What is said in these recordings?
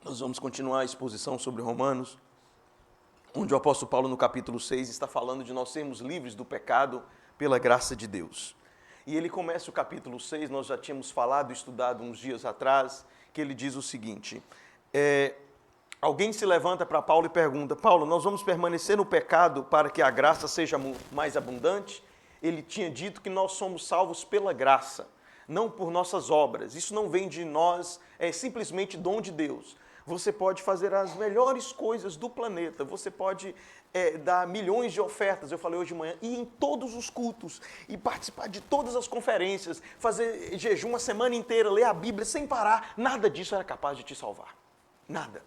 Nós vamos continuar a exposição sobre Romanos, onde o apóstolo Paulo, no capítulo 6, está falando de nós sermos livres do pecado pela graça de Deus. E ele começa o capítulo 6, nós já tínhamos falado, estudado uns dias atrás, que ele diz o seguinte, alguém se levanta para Paulo e pergunta, Paulo, nós vamos permanecer no pecado para que a graça seja mais abundante? Ele tinha dito que nós somos salvos pela graça, não por nossas obras. Isso não vem de nós, é simplesmente dom de Deus. Você pode fazer as melhores coisas do planeta, você pode dar milhões de ofertas, eu falei hoje de manhã, ir em todos os cultos, e participar de todas as conferências, fazer jejum uma semana inteira, ler a Bíblia sem parar, nada disso era capaz de te salvar, nada.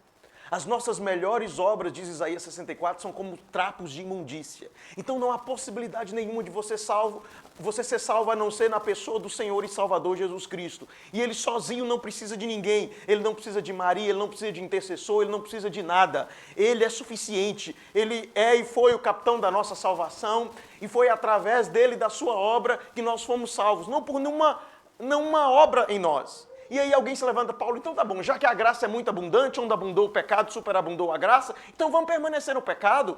As nossas melhores obras, diz Isaías 64, são como trapos de imundícia. Então não há possibilidade nenhuma de você ser salvo a não ser na pessoa do Senhor e Salvador Jesus Cristo. E Ele sozinho não precisa de ninguém. Ele não precisa de Maria, Ele não precisa de intercessor, Ele não precisa de nada. Ele é suficiente. Ele é e foi o capitão da nossa salvação. E foi através dele e da sua obra que nós fomos salvos. Não por nenhuma obra em nós. E aí alguém se levanta, Paulo, então tá bom, já que a graça é muito abundante, onde abundou o pecado, superabundou a graça, então vamos permanecer no pecado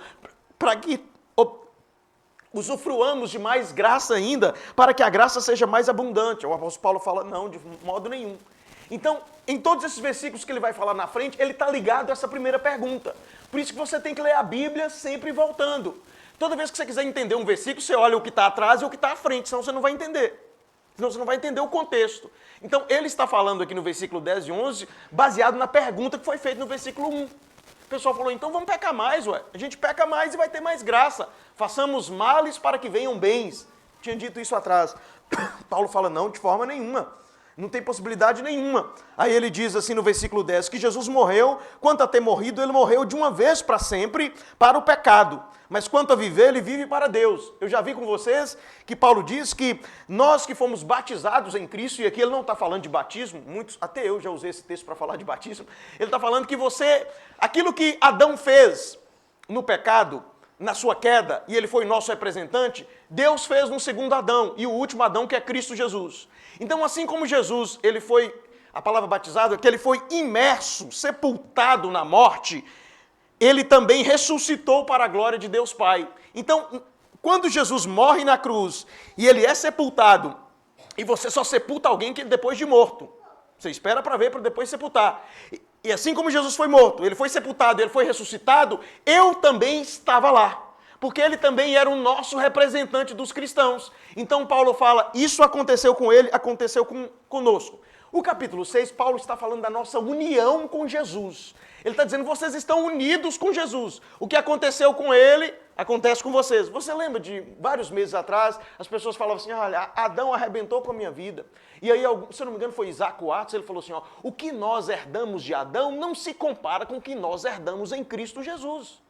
para que usufruamos de mais graça ainda, para que a graça seja mais abundante. O apóstolo Paulo fala, não, de modo nenhum. Então, em todos esses versículos que ele vai falar na frente, ele está ligado a essa primeira pergunta. Por isso que você tem que ler a Bíblia sempre voltando. Toda vez que você quiser entender um versículo, você olha o que está atrás e o que está à frente, senão você não vai entender. Senão você não vai entender o contexto. Então, ele está falando aqui no versículo 10 e 11, baseado na pergunta que foi feita no versículo 1. O pessoal falou, então vamos pecar mais, ué. A gente peca mais e vai ter mais graça. Façamos males para que venham bens. Tinha dito isso atrás. Paulo fala, não, de forma nenhuma. Não tem possibilidade nenhuma. Aí ele diz assim no versículo 10, que Jesus morreu, quanto a ter morrido, ele morreu de uma vez para sempre para o pecado. Mas quanto a viver, ele vive para Deus. Eu já vi com vocês que Paulo diz que nós que fomos batizados em Cristo, e aqui ele não está falando de batismo, muitos, até eu já usei esse texto para falar de batismo, ele está falando que aquilo que Adão fez no pecado, na sua queda, e ele foi nosso representante, Deus fez no segundo Adão, e o último Adão que é Cristo Jesus. Então, assim como Jesus, ele foi, a palavra batizado é que ele foi imerso, sepultado na morte, ele também ressuscitou para a glória de Deus Pai. Então, quando Jesus morre na cruz e ele é sepultado, e você só sepulta alguém que depois de morto, você espera para ver para depois sepultar. E assim como Jesus foi morto, ele foi sepultado, ele foi ressuscitado, eu também estava lá. Porque ele também era o nosso representante dos cristãos. Então Paulo fala, isso aconteceu com ele, aconteceu conosco. O capítulo 6, Paulo está falando da nossa união com Jesus. Ele está dizendo, vocês estão unidos com Jesus. O que aconteceu com ele, acontece com vocês. Você lembra de vários meses atrás, as pessoas falavam assim, olha, Adão arrebentou com a minha vida. E aí, se eu não me engano, foi Isaac Watts, ele falou assim, ó, o que nós herdamos de Adão não se compara com o que nós herdamos em Cristo Jesus.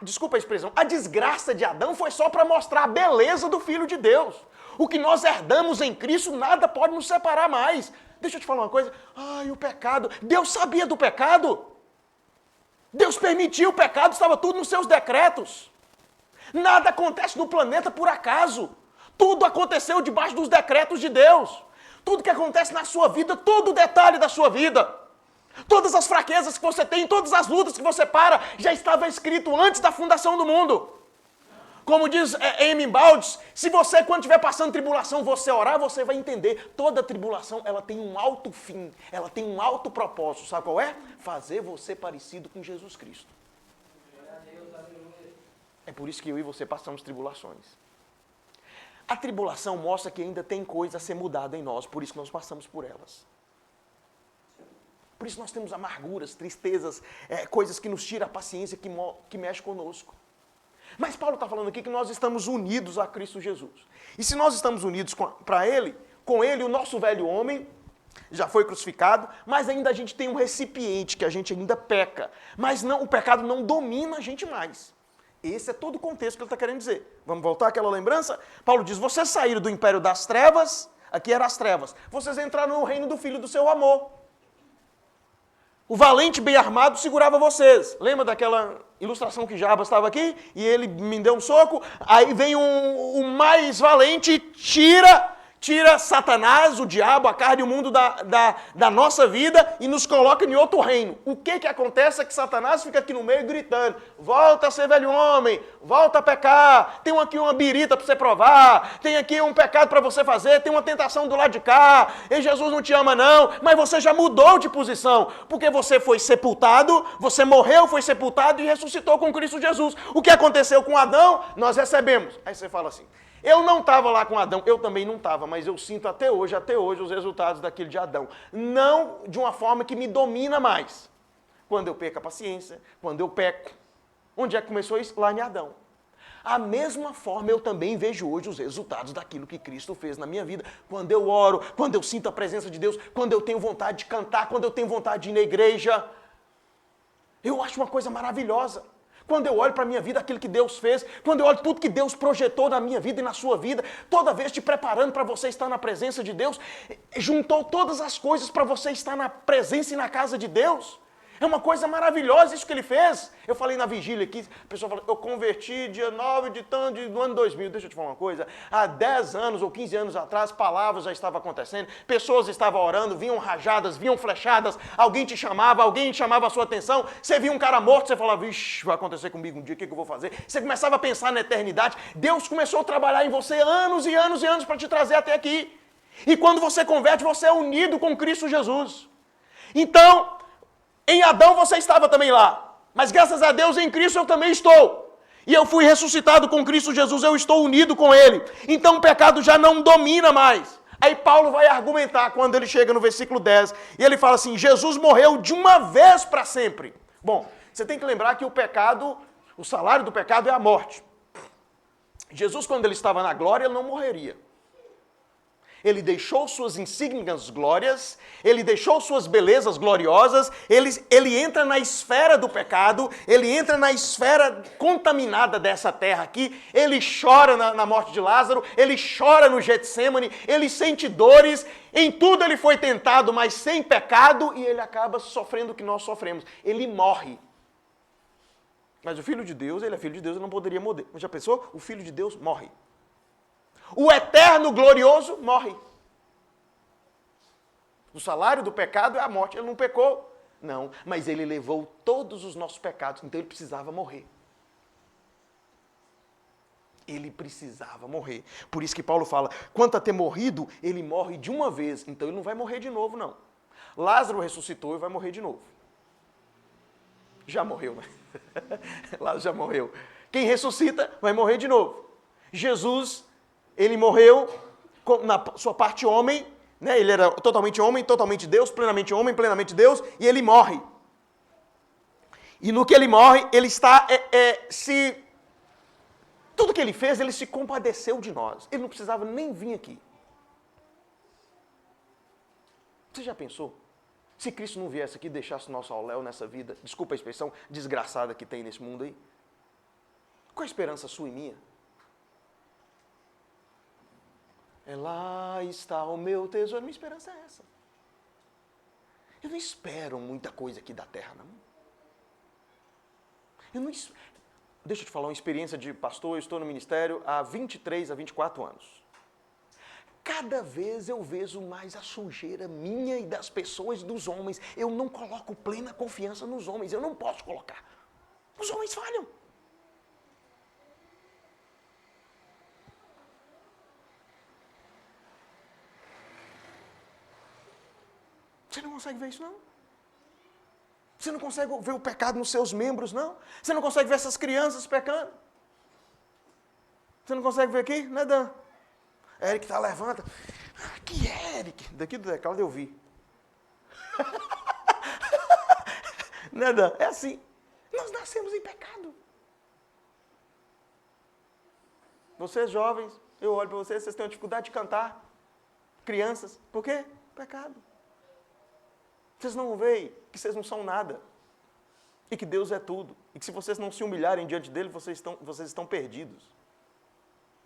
Desculpa a expressão, a desgraça de Adão foi só para mostrar a beleza do Filho de Deus. O que nós herdamos em Cristo, nada pode nos separar mais. Deixa eu te falar uma coisa, o pecado, Deus sabia do pecado. Deus permitiu o pecado, estava tudo nos seus decretos. Nada acontece no planeta por acaso. Tudo aconteceu debaixo dos decretos de Deus. Tudo que acontece na sua vida, todo detalhe da sua vida. Todas as fraquezas que você tem, todas as lutas que você para, já estava escrito antes da fundação do mundo. Como diz Amy Baldes, se você, quando estiver passando tribulação, você orar, você vai entender. Toda tribulação, ela tem um alto fim, ela tem um alto propósito. Sabe qual é? Fazer você parecido com Jesus Cristo. É por isso que eu e você passamos tribulações. A tribulação mostra que ainda tem coisa a ser mudada em nós, por isso que nós passamos por elas. Por isso nós temos amarguras, tristezas, coisas que nos tiram a paciência, que mexe conosco. Mas Paulo está falando aqui que nós estamos unidos a Cristo Jesus. E se nós estamos unidos com Ele, o nosso velho homem já foi crucificado, mas ainda a gente tem um recipiente que a gente ainda peca. Mas o pecado não domina a gente mais. Esse é todo o contexto que ele está querendo dizer. Vamos voltar àquela lembrança? Paulo diz, vocês saíram do império das trevas, aqui eram as trevas, vocês entraram no reino do Filho do seu amor. O valente bem armado segurava vocês. Lembra daquela ilustração que Jabas estava aqui? E ele me deu um soco. Aí vem o mais valente e tira Tira Satanás, o diabo, a carne e o mundo da nossa vida e nos coloca em outro reino. O que acontece é que Satanás fica aqui no meio gritando, volta a ser velho homem, volta a pecar, tem aqui uma birita para você provar, tem aqui um pecado para você fazer, tem uma tentação do lado de cá, e Jesus não te ama não, mas você já mudou de posição, porque você foi sepultado, você morreu, foi sepultado e ressuscitou com Cristo Jesus. O que aconteceu com Adão, nós recebemos. Aí você fala assim, eu não estava lá com Adão, eu também não estava, mas eu sinto até hoje, os resultados daquele de Adão. Não de uma forma que me domina mais. Quando eu perco a paciência, quando eu peco. Onde é que começou isso? Lá em Adão. A mesma forma eu também vejo hoje os resultados daquilo que Cristo fez na minha vida. Quando eu oro, quando eu sinto a presença de Deus, quando eu tenho vontade de cantar, quando eu tenho vontade de ir na igreja. Eu acho uma coisa maravilhosa. Quando eu olho para a minha vida, aquilo que Deus fez, quando eu olho tudo que Deus projetou na minha vida e na sua vida, toda vez te preparando para você estar na presença de Deus, juntou todas as coisas para você estar na presença e na casa de Deus. É uma coisa maravilhosa isso que ele fez. Eu falei na vigília aqui, a pessoa falou, eu converti dia 9 do ano 2000. Deixa eu te falar uma coisa. Há 10 anos ou 15 anos atrás, palavras já estavam acontecendo, pessoas estavam orando, vinham rajadas, vinham flechadas, alguém te chamava a sua atenção, você via um cara morto, você falava, vixe, vai acontecer comigo um dia, o que eu vou fazer? Você começava a pensar na eternidade. Deus começou a trabalhar em você anos e anos e anos para te trazer até aqui. E quando você converte, você é unido com Cristo Jesus. Então, em Adão você estava também lá, mas graças a Deus em Cristo eu também estou. E eu fui ressuscitado com Cristo Jesus, eu estou unido com Ele. Então o pecado já não domina mais. Aí Paulo vai argumentar quando ele chega no versículo 10, e ele fala assim, Jesus morreu de uma vez para sempre. Bom, você tem que lembrar que o pecado, o salário do pecado é a morte. Jesus, quando ele estava na glória, ele não morreria. Ele deixou suas insígnias glórias, ele deixou suas belezas gloriosas, ele entra na esfera do pecado, ele entra na esfera contaminada dessa terra aqui, ele chora na morte de Lázaro, ele chora no Getsêmani, ele sente dores, em tudo ele foi tentado, mas sem pecado, e ele acaba sofrendo o que nós sofremos. Ele morre. Mas o Filho de Deus, ele é Filho de Deus, ele não poderia morrer. Já pensou? O Filho de Deus morre. O eterno glorioso morre. O salário do pecado é a morte. Ele não pecou? Não, mas ele levou todos os nossos pecados, então ele precisava morrer. Ele precisava morrer. Por isso que Paulo fala, quanto a ter morrido, ele morre de uma vez, então ele não vai morrer de novo, não. Lázaro ressuscitou e vai morrer de novo. Já morreu, né? Lázaro já morreu. Quem ressuscita vai morrer de novo. Jesus, ele morreu na sua parte homem, né? Ele era totalmente homem, totalmente Deus, plenamente homem, plenamente Deus, e ele morre. E no que ele morre, ele está tudo que ele fez, ele se compadeceu de nós. Ele não precisava nem vir aqui. Você já pensou? Se Cristo não viesse aqui e deixasse o nosso auléu nessa vida, desculpa a expressão, desgraçada que tem nesse mundo aí, qual a esperança sua e minha? Lá está o meu tesouro. Minha esperança é essa. Eu não espero muita coisa aqui da terra, não. Deixa eu te falar uma experiência de pastor. Eu estou no ministério há 23 a 24 anos. Cada vez eu vejo mais a sujeira minha e das pessoas e dos homens. Eu não coloco plena confiança nos homens. Eu não posso colocar. Os homens falham. Você não consegue ver isso, não? Você não consegue ver o pecado nos seus membros, não? Você não consegue ver essas crianças pecando? Você não consegue ver aqui? Né, Dan? Eric tá, levanta. Que Eric? Daqui do teclado eu vi. Né, Dan? É assim. Nós nascemos em pecado. Vocês jovens, eu olho para vocês têm uma dificuldade de cantar. Crianças. Por quê? Pecado. Vocês não veem que vocês não são nada. E que Deus é tudo. E que se vocês não se humilharem diante dele, vocês estão perdidos.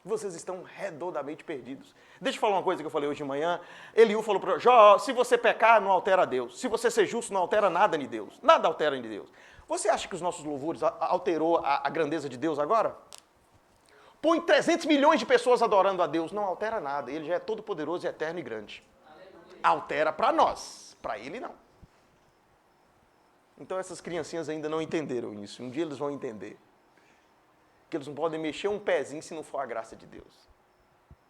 Vocês estão redondamente perdidos. Deixa eu falar uma coisa que eu falei hoje de manhã. Eliú falou para Jó, se você pecar, não altera Deus. Se você ser justo, não altera nada em Deus. Nada altera em Deus. Você acha que os nossos louvores alterou a grandeza de Deus agora? põe 300 milhões de pessoas adorando a Deus, não altera nada. Ele já é todo poderoso, eterno e grande. Altera para nós, para ele não. Então essas criancinhas ainda não entenderam isso. Um dia eles vão entender. Que eles não podem mexer um pezinho se não for a graça de Deus.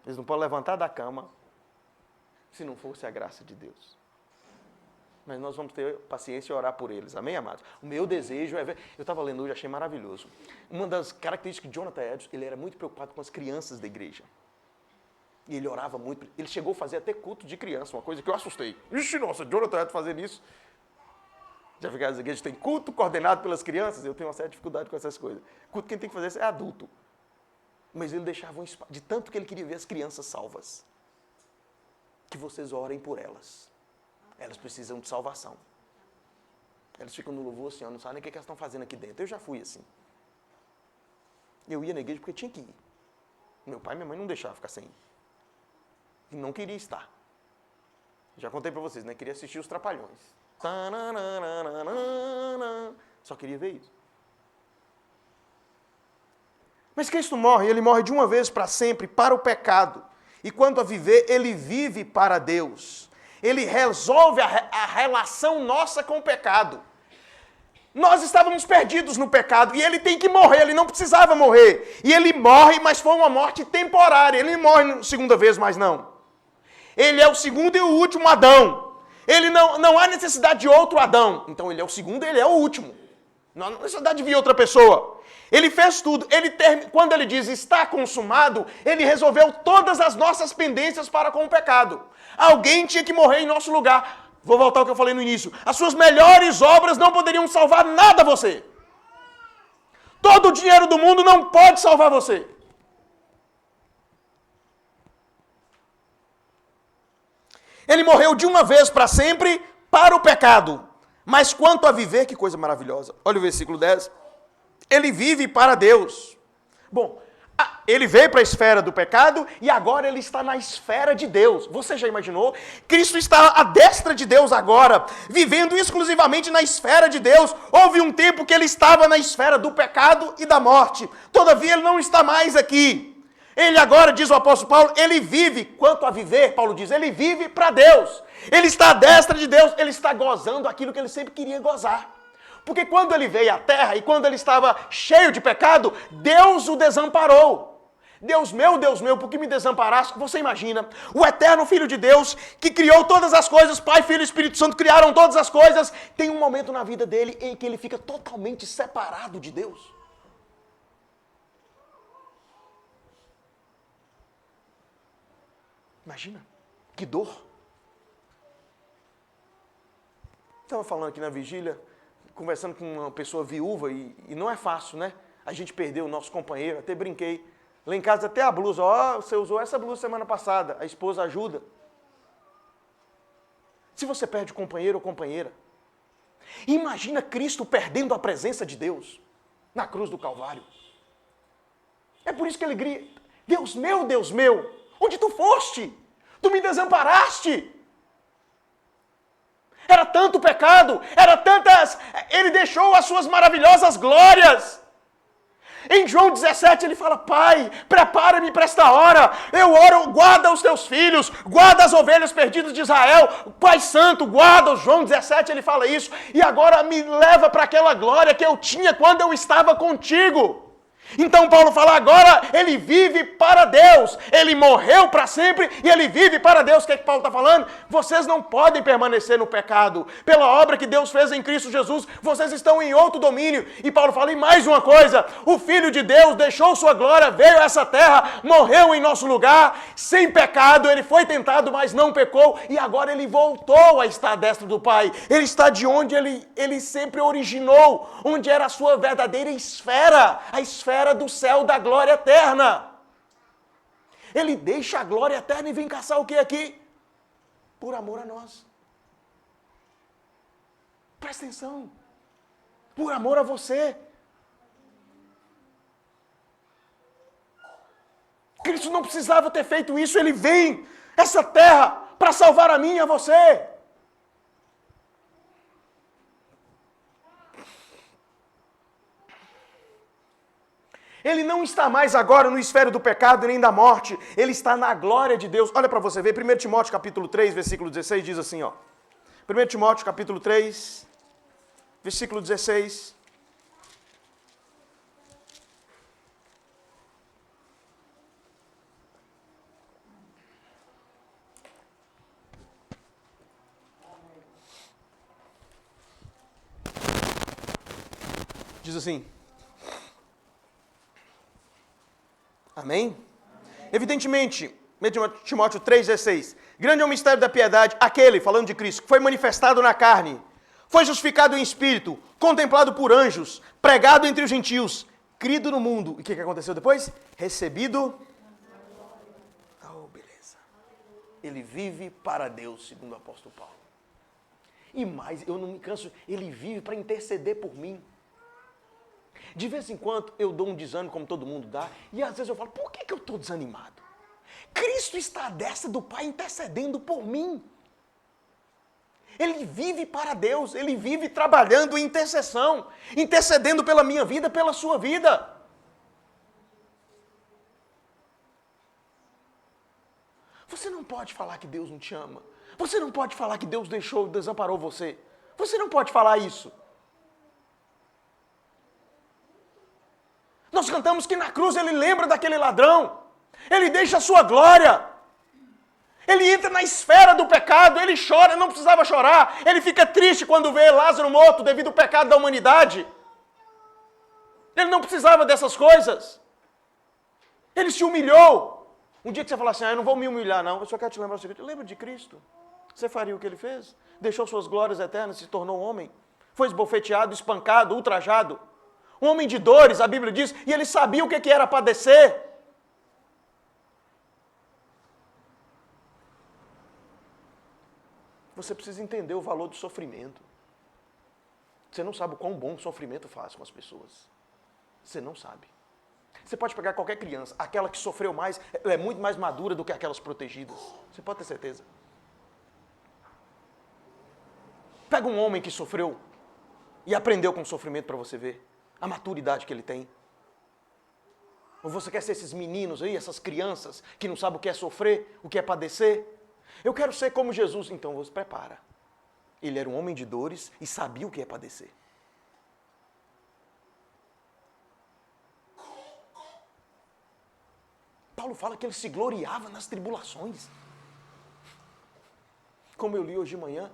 Eles não podem levantar da cama se não fosse a graça de Deus. Mas nós vamos ter paciência e orar por eles. Amém, amados? O meu desejo é ver... Eu estava lendo hoje, achei maravilhoso. Uma das características de Jonathan Edwards, ele era muito preocupado com as crianças da igreja. E ele orava muito. Ele chegou a fazer até culto de criança, uma coisa que eu assustei. Ixi, nossa, Jonathan Edwards fazendo isso. Já ficaram as igrejas tem culto coordenado pelas crianças? Eu tenho uma certa dificuldade com essas coisas. Culto quem tem que fazer isso é adulto. Mas ele deixava um espaço, de tanto que ele queria ver as crianças salvas. Que vocês orem por elas. Elas precisam de salvação. Elas ficam no louvor assim, não sabem nem o que elas estão fazendo aqui dentro. Eu já fui assim. Eu ia na igreja porque tinha que ir. Meu pai e minha mãe não deixavam ficar sem ir. E não queria estar. Já contei para vocês, né? Queria assistir os Trapalhões. Só queria ver isso. Mas Cristo morre, ele morre de uma vez para sempre, para o pecado. E quanto a viver, ele vive para Deus. Ele resolve a relação nossa com o pecado. Nós estávamos perdidos no pecado e ele tem que morrer, ele não precisava morrer. E ele morre, mas foi uma morte temporária. Ele morre segunda vez, mas não. Ele é o segundo e o último Adão. Ele não há necessidade de outro Adão. Então ele é o segundo e ele é o último. Não há necessidade de vir outra pessoa. Ele fez tudo. Quando ele diz está consumado, ele resolveu todas as nossas pendências para com o pecado. Alguém tinha que morrer em nosso lugar. Vou voltar ao que eu falei no início. As suas melhores obras não poderiam salvar nada a você. Todo o dinheiro do mundo não pode salvar você. Ele morreu de uma vez para sempre para o pecado. Mas quanto a viver, que coisa maravilhosa. Olha o versículo 10. Ele vive para Deus. Bom, ele veio para a esfera do pecado e agora ele está na esfera de Deus. Você já imaginou? Cristo está à destra de Deus agora, vivendo exclusivamente na esfera de Deus. Houve um tempo que ele estava na esfera do pecado e da morte. Todavia ele não está mais aqui. Ele agora, diz o apóstolo Paulo, ele vive, quanto a viver, Paulo diz, ele vive para Deus. Ele está à destra de Deus, ele está gozando aquilo que ele sempre queria gozar. Porque quando ele veio à terra e quando ele estava cheio de pecado, Deus o desamparou. Deus meu, por que me desamparaste? Você imagina, o eterno Filho de Deus, que criou todas as coisas, Pai, Filho e Espírito Santo criaram todas as coisas, tem um momento na vida dele em que ele fica totalmente separado de Deus. Imagina, que dor. Estava falando aqui na vigília, conversando com uma pessoa viúva, e não é fácil, né? A gente perdeu o nosso companheiro, até brinquei. Lá em casa até a blusa, você usou essa blusa semana passada, a esposa ajuda. Se você perde o companheiro ou companheira, imagina Cristo perdendo a presença de Deus na cruz do Calvário. É por isso que ele grita, Deus meu, onde tu foste? Tu me desamparaste. Era tanto pecado, era tantas... Ele deixou as suas maravilhosas glórias. Em João 17 ele fala, Pai, prepara-me para esta hora. Eu oro, guarda os teus filhos, guarda as ovelhas perdidas de Israel. Pai Santo, guarda. João 17 ele fala isso. E agora me leva para aquela glória que eu tinha quando eu estava contigo. Então Paulo fala, agora ele vive para Deus. Ele morreu para sempre e ele vive para Deus. O que é que Paulo está falando? Vocês não podem permanecer no pecado. Pela obra que Deus fez em Cristo Jesus, vocês estão em outro domínio. E Paulo fala, e mais uma coisa, o Filho de Deus deixou sua glória, veio a essa terra, morreu em nosso lugar, sem pecado, ele foi tentado, mas não pecou, e agora ele voltou a estar à destra do Pai. Ele está de onde ele sempre originou, onde era a sua verdadeira esfera, a esfera do céu da glória eterna. Ele deixa a glória eterna e vem caçar o que aqui? Por amor a nós. Presta atenção. Por amor a você. Cristo não precisava ter feito isso, ele vem essa terra para salvar a mim e a você. Ele não está mais agora no esfero do pecado nem da morte. Ele está na glória de Deus. Olha para você ver, 1 Timóteo capítulo 3, versículo 16, diz assim, ó. 1 Timóteo capítulo 3, versículo 16. Diz assim. Amém? Evidentemente, Timóteo 3,16. Grande é o mistério da piedade, aquele, falando de Cristo, que foi manifestado na carne, foi justificado em espírito, contemplado por anjos, pregado entre os gentios, crido no mundo. E o que aconteceu depois? Recebido. Oh, beleza. Ele vive para Deus, segundo o apóstolo Paulo. E mais, eu não me canso, ele vive para interceder por mim. De vez em quando eu dou um desânimo, como todo mundo dá, e às vezes eu falo, por que eu estou desanimado? Cristo está à destra do Pai intercedendo por mim. Ele vive para Deus, ele vive trabalhando em intercessão, intercedendo pela minha vida, pela sua vida. Você não pode falar que Deus não te ama. Você não pode falar que Deus desamparou você. Você não pode falar isso. Nós cantamos que na cruz ele lembra daquele ladrão. Ele deixa a sua glória. Ele entra na esfera do pecado. Ele chora, não precisava chorar. Ele fica triste quando vê Lázaro morto devido ao pecado da humanidade. Ele não precisava dessas coisas. Ele se humilhou. Um dia que você fala assim, eu não vou me humilhar não. Eu só quero te lembrar o seguinte, lembra de Cristo. Você faria o que ele fez? Deixou suas glórias eternas, se tornou homem. Foi esbofeteado, espancado, ultrajado. Um homem de dores, a Bíblia diz, e ele sabia o que era padecer. Você precisa entender o valor do sofrimento. Você não sabe o quão bom o sofrimento faz com as pessoas. Você não sabe. Você pode pegar qualquer criança, aquela que sofreu mais, ela é muito mais madura do que aquelas protegidas. Você pode ter certeza. Pega um homem que sofreu e aprendeu com o sofrimento para você ver a maturidade que ele tem. Ou você quer ser esses meninos aí, essas crianças que não sabem o que é sofrer, o que é padecer? Eu quero ser como Jesus. Então você prepara. Ele era um homem de dores e sabia o que é padecer. Paulo fala que ele se gloriava nas tribulações. Como eu li hoje de manhã,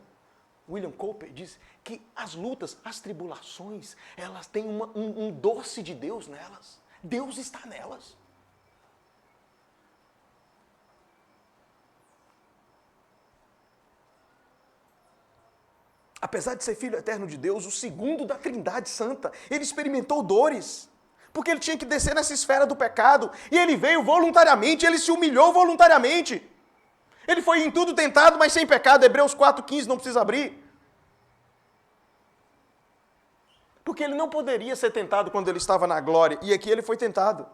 William Cowper diz que as lutas, as tribulações, elas têm um doce de Deus nelas. Deus está nelas. Apesar de ser filho eterno de Deus, o segundo da Trindade Santa, ele experimentou dores, porque ele tinha que descer nessa esfera do pecado, e ele veio voluntariamente, ele se humilhou voluntariamente. Ele foi em tudo tentado, mas sem pecado. Hebreus 4,15, não precisa abrir. Porque ele não poderia ser tentado quando ele estava na glória. E aqui ele foi tentado.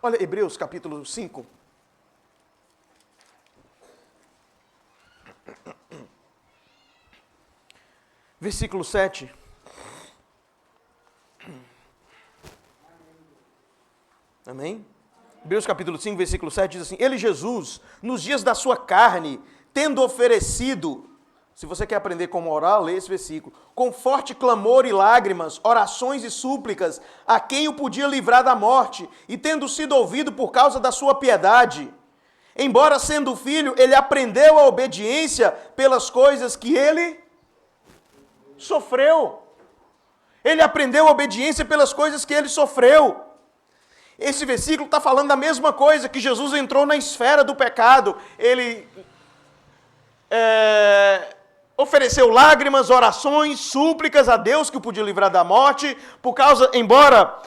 Olha, Hebreus capítulo 5. Versículo 7. Amém? Hebreus capítulo 5, versículo 7 diz assim, ele, Jesus, nos dias da sua carne, tendo oferecido, se você quer aprender como orar, lê esse versículo, com forte clamor e lágrimas, orações e súplicas, a quem o podia livrar da morte, e tendo sido ouvido por causa da sua piedade, embora sendo filho, ele aprendeu a obediência pelas coisas que ele sofreu. Ele aprendeu a obediência pelas coisas que ele sofreu. Esse versículo está falando da mesma coisa, que Jesus entrou na esfera do pecado. Ele ofereceu lágrimas, orações, súplicas a Deus que o podia livrar da morte, embora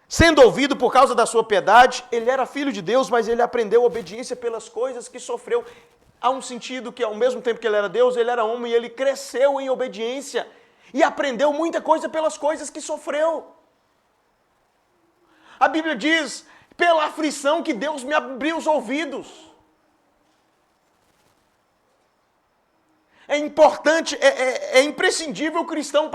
sendo ouvido por causa da sua piedade, ele era filho de Deus, mas ele aprendeu a obediência pelas coisas que sofreu. Há um sentido que, ao mesmo tempo que ele era Deus, ele era homem, e ele cresceu em obediência e aprendeu muita coisa pelas coisas que sofreu. A Bíblia diz, pela aflição que Deus me abriu os ouvidos. É importante, é imprescindível o cristão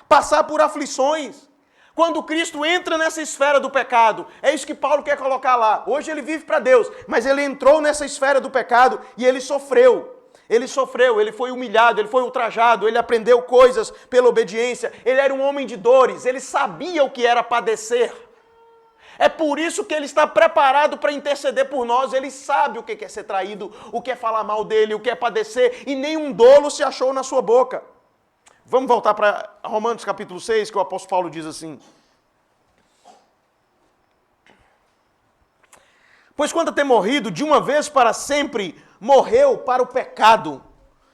passar por aflições. Quando Cristo entra nessa esfera do pecado, é isso que Paulo quer colocar lá. Hoje ele vive para Deus, mas ele entrou nessa esfera do pecado e ele sofreu. Ele sofreu, ele foi humilhado, ele foi ultrajado, ele aprendeu coisas pela obediência. Ele era um homem de dores, ele sabia o que era padecer. É por isso que ele está preparado para interceder por nós. Ele sabe o que é ser traído, o que é falar mal dele, o que é padecer, e nenhum dolo se achou na sua boca. Vamos voltar para Romanos capítulo 6, que o apóstolo Paulo diz assim: pois quanto a ter morrido, de uma vez para sempre, morreu para o pecado.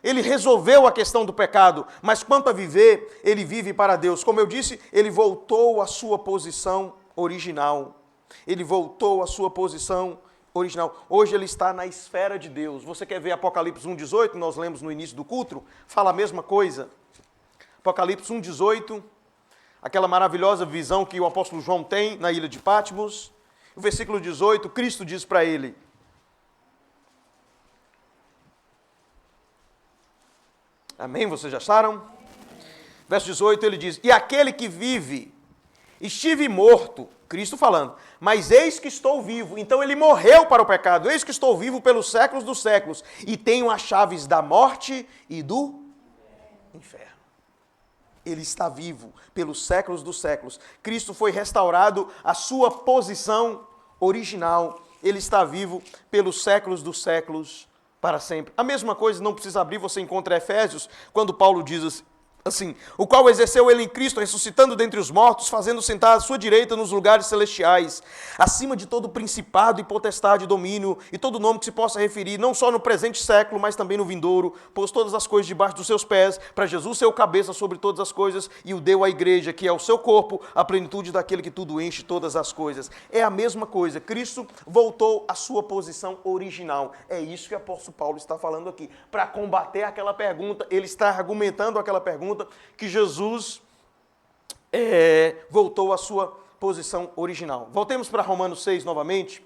Ele resolveu a questão do pecado, mas quanto a viver, ele vive para Deus. Como eu disse, ele voltou à sua posição original. Ele voltou à sua posição original. Hoje ele está na esfera de Deus. Você quer ver Apocalipse 1,18? Nós lemos no início do culto. Fala a mesma coisa. Apocalipse 1,18. Aquela maravilhosa visão que o apóstolo João tem na ilha de Patmos. O versículo 18, Cristo diz para ele: amém? Vocês já acharam? Verso 18 ele diz: e aquele que vive, estive morto, Cristo falando, mas eis que estou vivo. Então ele morreu para o pecado. Eis que estou vivo pelos séculos dos séculos e tenho as chaves da morte e do inferno. Ele está vivo pelos séculos dos séculos. Cristo foi restaurado à sua posição original. Ele está vivo pelos séculos dos séculos para sempre. A mesma coisa, não precisa abrir, você encontra Efésios, quando Paulo diz assim: o qual exerceu ele em Cristo, ressuscitando dentre os mortos, fazendo sentar à sua direita nos lugares celestiais, acima de todo principado e potestade e domínio, e todo nome que se possa referir, não só no presente século, mas também no vindouro, pôs todas as coisas debaixo dos seus pés, para Jesus ser o cabeça sobre todas as coisas, e o deu à igreja, que é o seu corpo, a plenitude daquele que tudo enche todas as coisas. É a mesma coisa, Cristo voltou à sua posição original. É isso que o apóstolo Paulo está falando aqui. Para combater aquela pergunta, ele está argumentando aquela pergunta, que Jesus voltou à sua posição original. Voltemos para Romanos 6 novamente.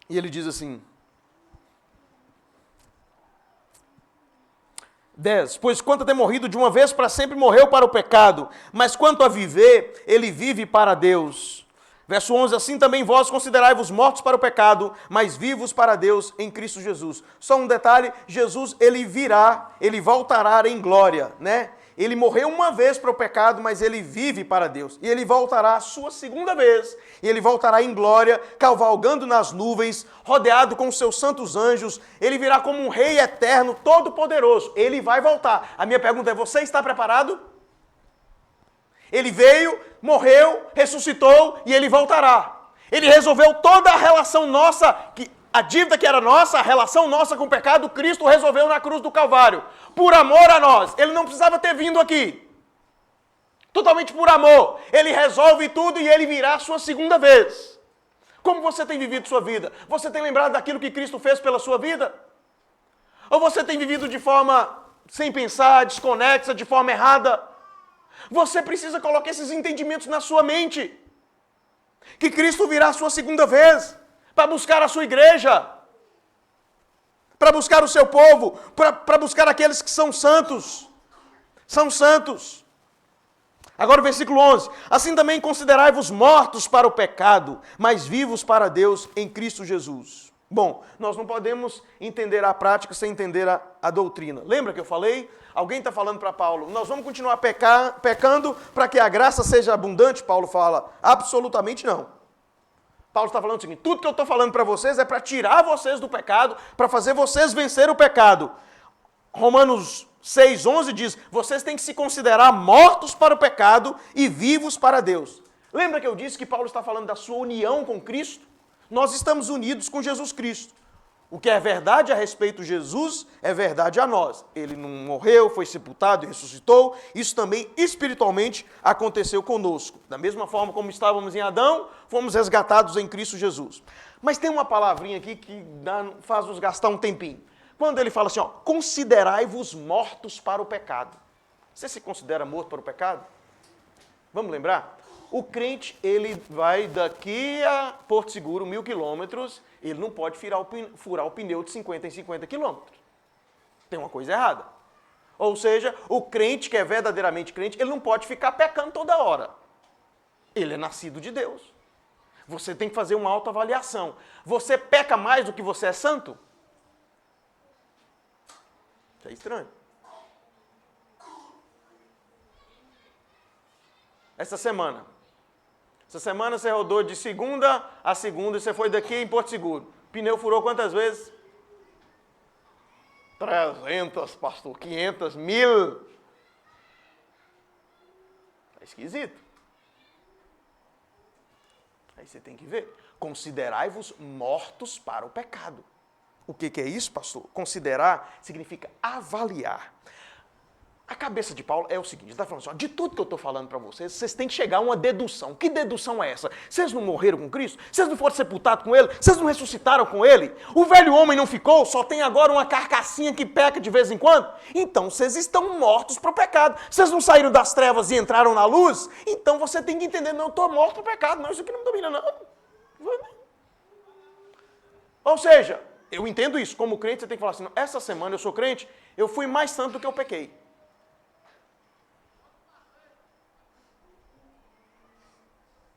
E ele diz assim: 10. Pois quanto a ter morrido de uma vez para sempre, morreu para o pecado, mas quanto a viver, ele vive para Deus. Verso 11, assim também vós considerai-vos mortos para o pecado, mas vivos para Deus em Cristo Jesus. Só um detalhe, Jesus, ele voltará em glória, né? Ele morreu uma vez para o pecado, mas ele vive para Deus. E ele voltará a sua segunda vez, e ele voltará em glória, cavalgando nas nuvens, rodeado com os seus santos anjos. Ele virá como um rei eterno, todo-poderoso. Ele vai voltar. A minha pergunta é, você está preparado? Ele veio, morreu, ressuscitou e ele voltará. Ele resolveu toda a relação nossa, a dívida que era nossa, a relação nossa com o pecado, Cristo resolveu na cruz do Calvário. Por amor a nós. Ele não precisava ter vindo aqui. Totalmente por amor. Ele resolve tudo e ele virá a sua segunda vez. Como você tem vivido sua vida? Você tem lembrado daquilo que Cristo fez pela sua vida? Ou você tem vivido de forma sem pensar, desconexa, de forma errada? Você precisa colocar esses entendimentos na sua mente. Que Cristo virá a sua segunda vez para buscar a sua igreja, para buscar o seu povo, para buscar aqueles que são santos. São santos. Agora o versículo 11. Assim também considerai-vos mortos para o pecado, mas vivos para Deus em Cristo Jesus. Bom, nós não podemos entender a prática sem entender a doutrina. Lembra que eu falei? Alguém está falando para Paulo, nós vamos continuar pecando para que a graça seja abundante? Paulo fala, absolutamente não. Paulo está falando o seguinte, tudo que eu estou falando para vocês é para tirar vocês do pecado, para fazer vocês vencer o pecado. Romanos 6:11 diz, vocês têm que se considerar mortos para o pecado e vivos para Deus. Lembra que eu disse que Paulo está falando da sua união com Cristo? Nós estamos unidos com Jesus Cristo. O que é verdade a respeito de Jesus é verdade a nós. Ele não morreu, foi sepultado e ressuscitou. Isso também espiritualmente aconteceu conosco. Da mesma forma como estávamos em Adão, fomos resgatados em Cristo Jesus. Mas tem uma palavrinha aqui que faz nos gastar um tempinho. Quando ele fala assim, ó, considerai-vos mortos para o pecado. Você se considera morto para o pecado? Vamos lembrar? O crente, ele vai daqui a Porto Seguro, 1000 quilômetros, ele não pode furar o pneu de 50 em 50 quilômetros. Tem uma coisa errada. Ou seja, o crente que é verdadeiramente crente, ele não pode ficar pecando toda hora. Ele é nascido de Deus. Você tem que fazer uma autoavaliação. Você peca mais do que você é santo? Isso é estranho. Essa semana você rodou de segunda a segunda e você foi daqui em Porto Seguro. Pneu furou quantas vezes? 300, pastor, 500, 1000. É esquisito. Aí você tem que ver. Considerai-vos mortos para o pecado. O que é isso, pastor? Considerar significa avaliar. A cabeça de Paulo é o seguinte, ele está falando assim, ó, de tudo que eu estou falando para vocês, vocês têm que chegar a uma dedução. Que dedução é essa? Vocês não morreram com Cristo? Vocês não foram sepultados com Ele? Vocês não ressuscitaram com Ele? O velho homem não ficou? Só tem agora uma carcassinha que peca de vez em quando? Então vocês estão mortos para o pecado. Vocês não saíram das trevas e entraram na luz? Então você tem que entender, não, eu estou morto para o pecado. Não, isso aqui não me domina, não. Ou seja, eu entendo isso. Como crente, você tem que falar assim, essa semana eu sou crente, eu fui mais santo do que eu pequei.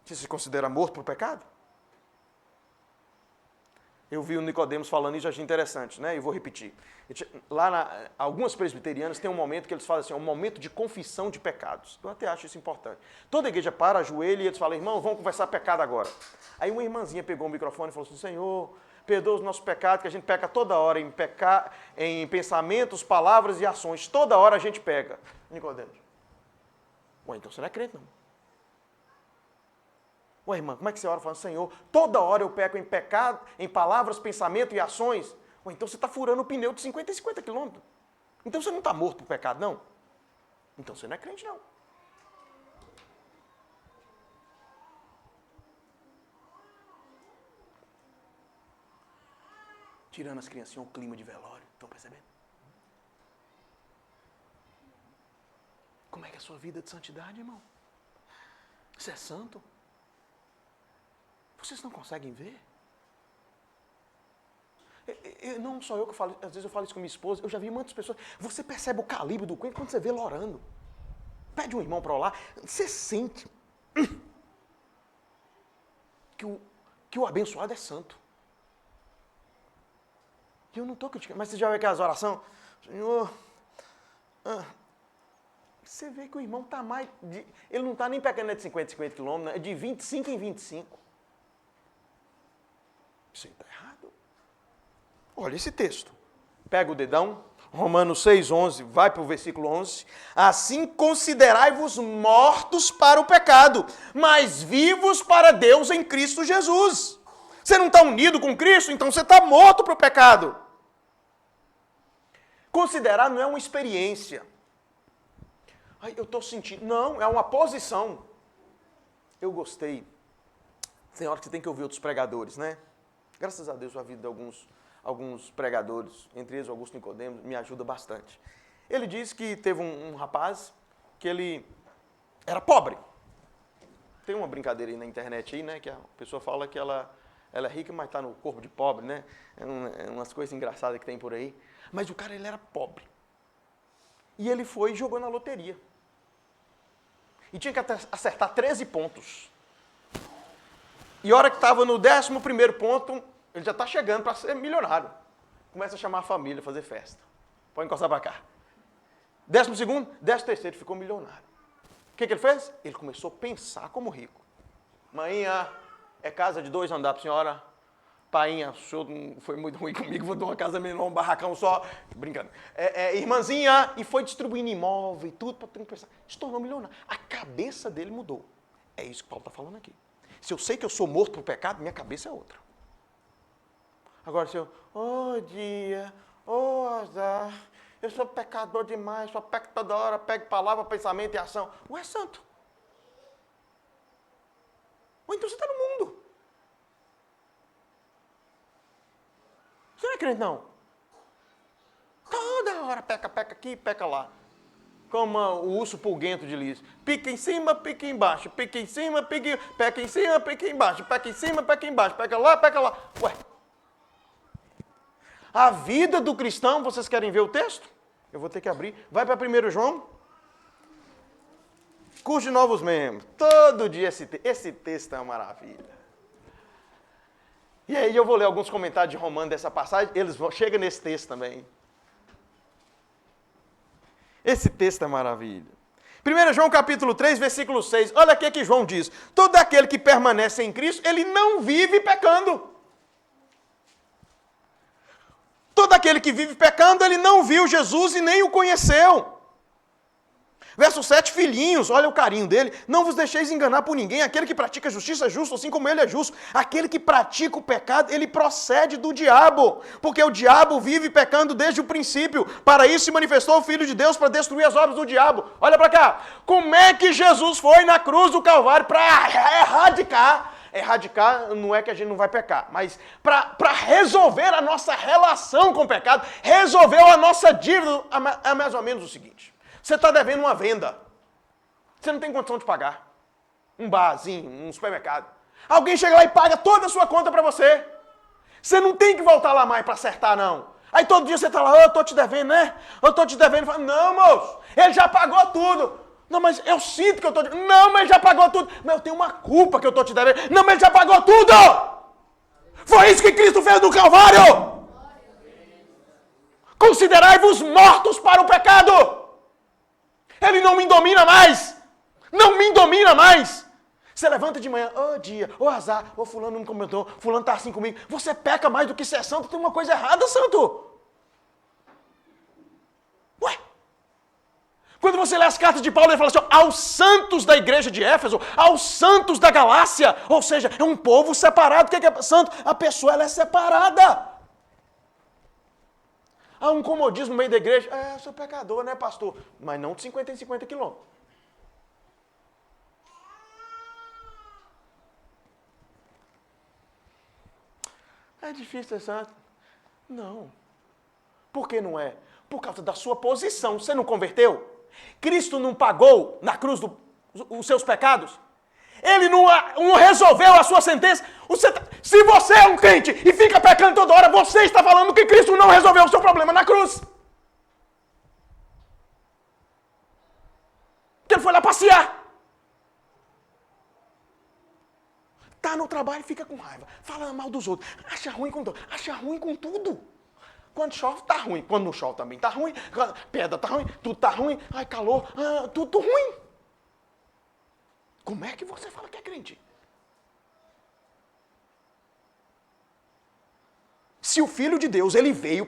Você se considera morto por pecado? Eu vi o Nicodemos falando isso, eu achei interessante, né? E vou repetir. Algumas presbiterianas têm um momento que eles falam assim, um momento de confissão de pecados. Eu até acho isso importante. Toda a igreja para, ajoelha e eles falam, irmão, vamos conversar pecado agora. Aí uma irmãzinha pegou o microfone e falou assim, Senhor, perdoa os nossos pecados, que a gente peca toda hora em pensamentos, palavras e ações. Toda hora a gente peca. Nicodemos. Ué, então você não é crente, não. Ué, irmã, como é que você ora falando, Senhor, toda hora eu peco em pecado, em palavras, pensamento e ações? Ué, então você está furando o pneu de 50 e 50 quilômetros. Então você não está morto por pecado, não? Então você não é crente, não. Tirando as criancinhas, o clima de velório. Estão percebendo? Como é que é a sua vida de santidade, irmão? Você é santo? Vocês não conseguem ver? Não só eu que falo, às vezes eu falo isso com minha esposa, eu já vi muitas pessoas, você percebe o calibre do crente quando você vê ele orando. Pede um irmão para orar, você sente que o abençoado é santo. E eu não estou criticando, mas você já vê aquelas orações, Senhor, você vê que o irmão está mais, ele não está nem pecando de 50 quilômetros, é de 25 em 25. Isso está errado. Olha esse texto. Pega o dedão, Romanos 6:11, vai para o versículo 11. Assim considerai-vos mortos para o pecado, mas vivos para Deus em Cristo Jesus. Você não está unido com Cristo, então você está morto para o pecado. Considerar não é uma experiência. Ai, eu estou sentindo. Não, é uma posição. Eu gostei. Tem hora que você tem que ouvir outros pregadores, né? Graças a Deus, a vida de alguns pregadores, entre eles Augusto Nicodemos, me ajuda bastante. Ele disse que teve um rapaz que ele era pobre. Tem uma brincadeira aí na internet, aí, né, que a pessoa fala que ela é rica, mas está no corpo de pobre, né? É umas coisas engraçadas que tem por aí. Mas o cara, ele era pobre. E ele foi e jogou na loteria. E tinha que acertar 13 pontos. E a hora que estava no 11º ponto, ele já está chegando para ser milionário. Começa a chamar a família, fazer festa. Pode encostar para cá. 12º, 13º, ficou milionário. O que ele fez? Ele começou a pensar como rico. Mainha, é casa de 2 andares, senhora. Painha, o senhor não foi muito ruim comigo, vou dar uma casa menor, um barracão só. Brincando. Irmãzinha, e foi distribuindo imóvel e tudo para pensar. Se tornou milionário. A cabeça dele mudou. É isso que Paulo está falando aqui. Se eu sei que eu sou morto por pecado, minha cabeça é outra. Agora, se eu, dia, azar, eu sou pecador demais, só peco toda hora, pego palavra, pensamento e ação. Ué, santo. Ou então você está no mundo. Você não é crente, não. Toda hora peca aqui, peca lá. Como o urso pulguento de Lis. Pica em cima, pica embaixo. Pica em cima, peca em cima, pica embaixo. Peca em cima, peca embaixo. Peca lá, peca lá. Ué. a vida do cristão. Vocês querem ver o texto? Eu vou ter que abrir. Vai para 1 João. Curso de novos membros. Todo dia esse texto é uma maravilha. E aí eu vou ler alguns comentários de Romano dessa passagem. Chega nesse texto também. Esse texto é maravilha. 1 João capítulo 3, versículo 6. Olha o que João diz. Todo aquele que permanece em Cristo, ele não vive pecando. Todo aquele que vive pecando, ele não viu Jesus e nem o conheceu. Verso 7, filhinhos, olha o carinho dele. Não vos deixeis enganar por ninguém. Aquele que pratica a justiça é justo, assim como ele é justo. Aquele que pratica o pecado, ele procede do diabo. Porque o diabo vive pecando desde o princípio. Para isso se manifestou o Filho de Deus, para destruir as obras do diabo. Olha para cá. Como é que Jesus foi na cruz do Calvário para erradicar? Erradicar não é que a gente não vai pecar, mas para resolver a nossa relação com o pecado, resolveu a nossa dívida. É mais ou menos o seguinte. Você está devendo uma venda. Você não tem condição de pagar. Um barzinho, um supermercado. Alguém chega lá e paga toda a sua conta para você. Você não tem que voltar lá mais para acertar, não. Aí todo dia você está lá, eu estou te devendo, né? Eu estou te devendo. Fala, não, moço, ele já pagou tudo. Não, mas eu sinto que eu estou te devendo. Não, mas ele já pagou tudo. Mas eu tenho uma culpa que eu estou te devendo. Não, mas ele já pagou tudo. Foi isso que Cristo fez no Calvário. Considerai-vos mortos para o pecado. Ele não me domina mais. Não me domina mais. Você levanta de manhã, dia, azar, fulano não me comentou, fulano está assim comigo. Você peca mais do que ser santo, tem uma coisa errada, santo. Ué? Quando você lê as cartas de Paulo, ele fala assim, aos santos da igreja de Éfeso, aos santos da Galácia, ou seja, é um povo separado. O que é santo? A pessoa ela é separada. Há um comodismo no meio da igreja. Eu sou pecador, né, pastor? Mas não de 50 em 50 quilômetros. É difícil ser santo? Não. Por que não é? Por causa da sua posição. Você não converteu? Cristo não pagou na cruz os seus pecados? Ele não resolveu a sua sentença? Se você é um crente e fica pecando toda hora, você está falando que Cristo não resolveu o seu problema na cruz. Que ele foi lá passear. Está no trabalho e fica com raiva. Fala mal dos outros. Acha ruim com tudo. Acha ruim com tudo. Quando chove, está ruim. Quando não chove também está ruim. Pedra está ruim. Tudo está ruim. Ai, calor. Tudo ruim. Como é que você fala que é crente? Se o Filho de Deus, ele veio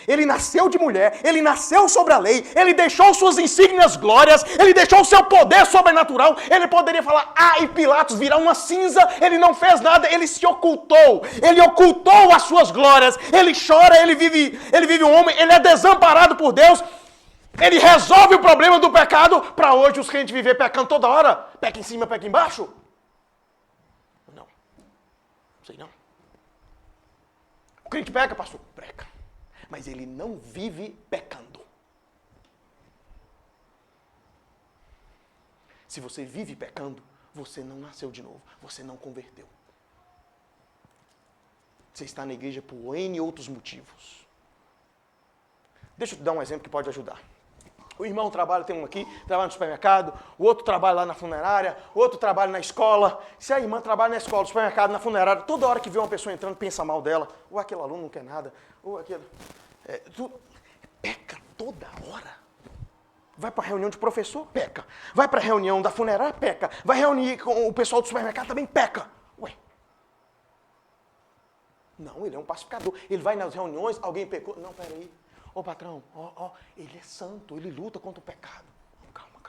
ele nasceu de mulher, ele nasceu sobre a lei, ele deixou suas insígnias glórias, ele deixou o seu poder sobrenatural, ele poderia falar, e Pilatos virar uma cinza, ele não fez nada, ele se ocultou, ele ocultou as suas glórias, ele chora, ele vive um homem, ele é desamparado por Deus, ele resolve o problema do pecado para hoje os crentes viver pecando toda hora. Peca em cima, peca embaixo? Não. Sei não. O crente peca, pastor? Peca. Mas ele não vive pecando. Se você vive pecando, você não nasceu de novo. Você não converteu. Você está na igreja por N outros motivos. Deixa eu te dar um exemplo que pode ajudar. O irmão trabalha, tem um aqui, trabalha no supermercado, o outro trabalha lá na funerária, o outro trabalha na escola. Se a irmã trabalha na escola, no supermercado, na funerária, toda hora que vê uma pessoa entrando, pensa mal dela, ou aquele aluno não quer nada, ou aquele... Peca toda hora. Vai para a reunião de professor, peca. Vai para a reunião da funerária, peca. Vai reunir com o pessoal do supermercado, também peca. Ué. Não, ele é um pacificador. Ele vai nas reuniões, alguém pecou. Não, peraí. Ô patrão, ele é santo, ele luta contra o pecado. Calma.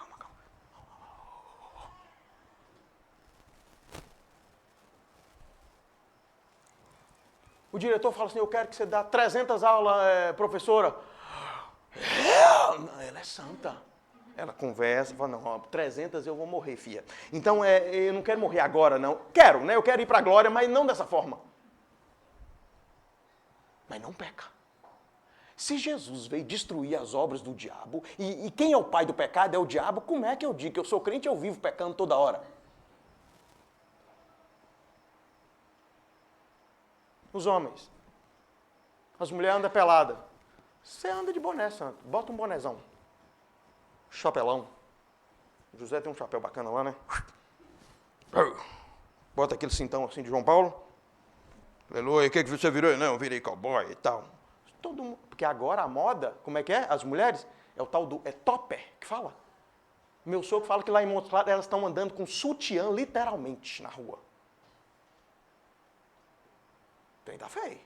O diretor fala assim, eu quero que você dê 300 aulas, professora. Não, ela é santa. Ela conversa, fala, não, 300 eu vou morrer, filha. Então, eu não quero morrer agora, não. Quero, né? Eu quero ir para a glória, mas não dessa forma. Mas não peca. Se Jesus veio destruir as obras do diabo, e quem é o pai do pecado é o diabo, como é que eu digo que eu sou crente e eu vivo pecando toda hora? Os homens. as mulheres andam peladas. Você anda de boné, santo. Bota um bonézão. Chapelão. O José tem um chapéu bacana lá, né? Bota aquele cintão assim de João Paulo. Aleluia, o que você virou? Não, eu virei cowboy e tal. Todo mundo, porque agora a moda, como é que é? As mulheres, é o tal do, é topper, que fala. Meu sogro fala que lá em Montes Claros elas estão andando com sutiã, literalmente, na rua. Tem da feio.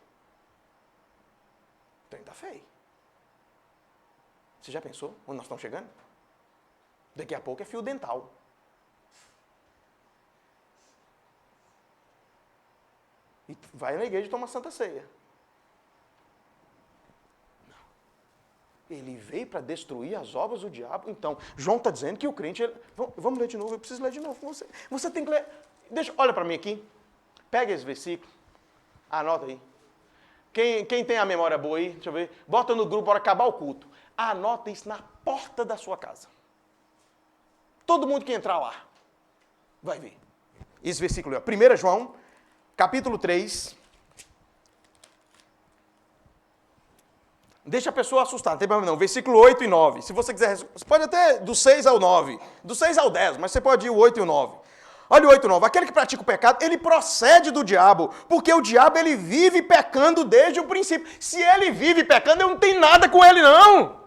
Tem da feio. Você já pensou onde nós estamos chegando? Daqui a pouco é fio dental. E vai na igreja e toma Santa Ceia. Não. Ele veio para destruir as obras do diabo. Então, João está dizendo que o crente... Vamos ler de novo, eu preciso ler de novo com você. Você tem que ler... Olha para mim aqui. Pega esse versículo. Anota aí. Quem tem a memória boa aí, deixa eu ver. Bota no grupo para acabar o culto. Anota isso na porta da sua casa. Todo mundo que entrar lá vai ver. Esse versículo é 1 João, capítulo 3. Deixa a pessoa assustar, não tem problema não. Versículo 8 e 9. Se você quiser, você pode até do 6 ao 9. Do 6 ao 10, mas você pode ir o 8 e o 9. Olha o 8 e 9. Aquele que pratica o pecado, ele procede do diabo, porque o diabo ele vive pecando desde o princípio. Se ele vive pecando, eu não tenho nada com ele não.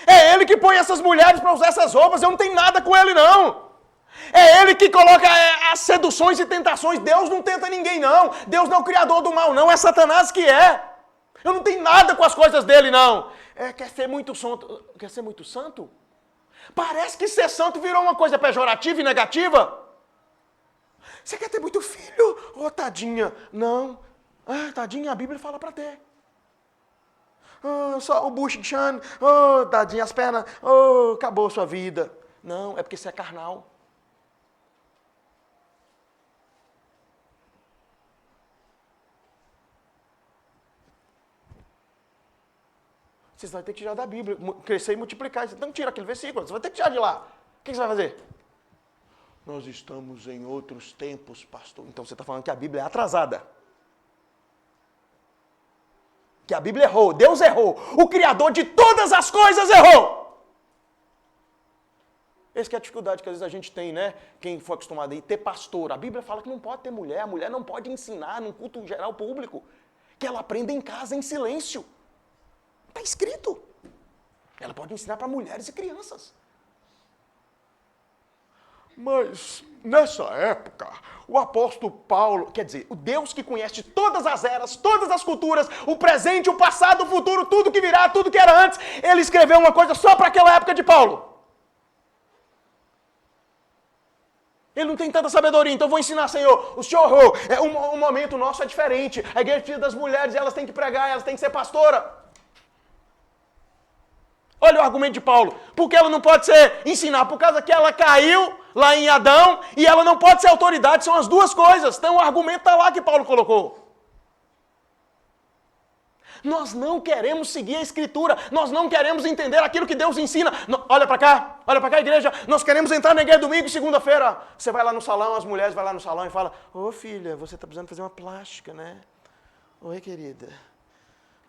É ele que põe essas mulheres para usar essas roupas, eu não tenho nada com ele não. É ele que coloca as seduções e tentações. Deus não tenta ninguém não. Deus não é o criador do mal não, é Satanás que é. Eu não tenho nada com as coisas dele não. Quer ser muito santo? Quer ser muito santo? Parece que ser santo virou uma coisa pejorativa e negativa. Você quer ter muito filho? Ô, tadinha. Não. Tadinha, a Bíblia fala para ter. Só o bucho inchando. Tadinha, as pernas. Acabou a sua vida. Não, é porque você é carnal. Vocês vão ter que tirar da Bíblia, crescer e multiplicar. Então tira aquele versículo, você vai ter que tirar de lá. O que você vai fazer? Nós estamos em outros tempos, pastor. Então você está falando que a Bíblia é atrasada. Que a Bíblia errou, Deus errou. O Criador de todas as coisas errou. Essa que é a dificuldade que às vezes a gente tem, né? Quem for acostumado a ter pastor. A Bíblia fala que não pode ter mulher. A mulher não pode ensinar num culto geral público. Que ela aprenda em casa, em silêncio. Está escrito. Ela pode ensinar para mulheres e crianças. Mas, nessa época, o apóstolo Paulo, quer dizer, o Deus que conhece todas as eras, todas as culturas, o presente, o passado, o futuro, tudo que virá, tudo que era antes, ele escreveu uma coisa só para aquela época de Paulo. Ele não tem tanta sabedoria, então eu vou ensinar, Senhor. O Senhor errou. Um momento nosso é diferente. A igreja precisa das mulheres, elas têm que pregar, elas têm que ser pastora. Olha o argumento de Paulo. Porque ela não pode ensinar? Por causa que ela caiu lá em Adão e ela não pode ser autoridade. São as duas coisas. Então o argumento está lá que Paulo colocou. Nós não queremos seguir a Escritura. Nós não queremos entender aquilo que Deus ensina. Olha para cá, igreja. Nós queremos entrar na igreja domingo e segunda-feira. Você vai lá no salão, as mulheres vão lá no salão e falam: Ô filha, você está precisando fazer uma plástica, né? Oi, querida.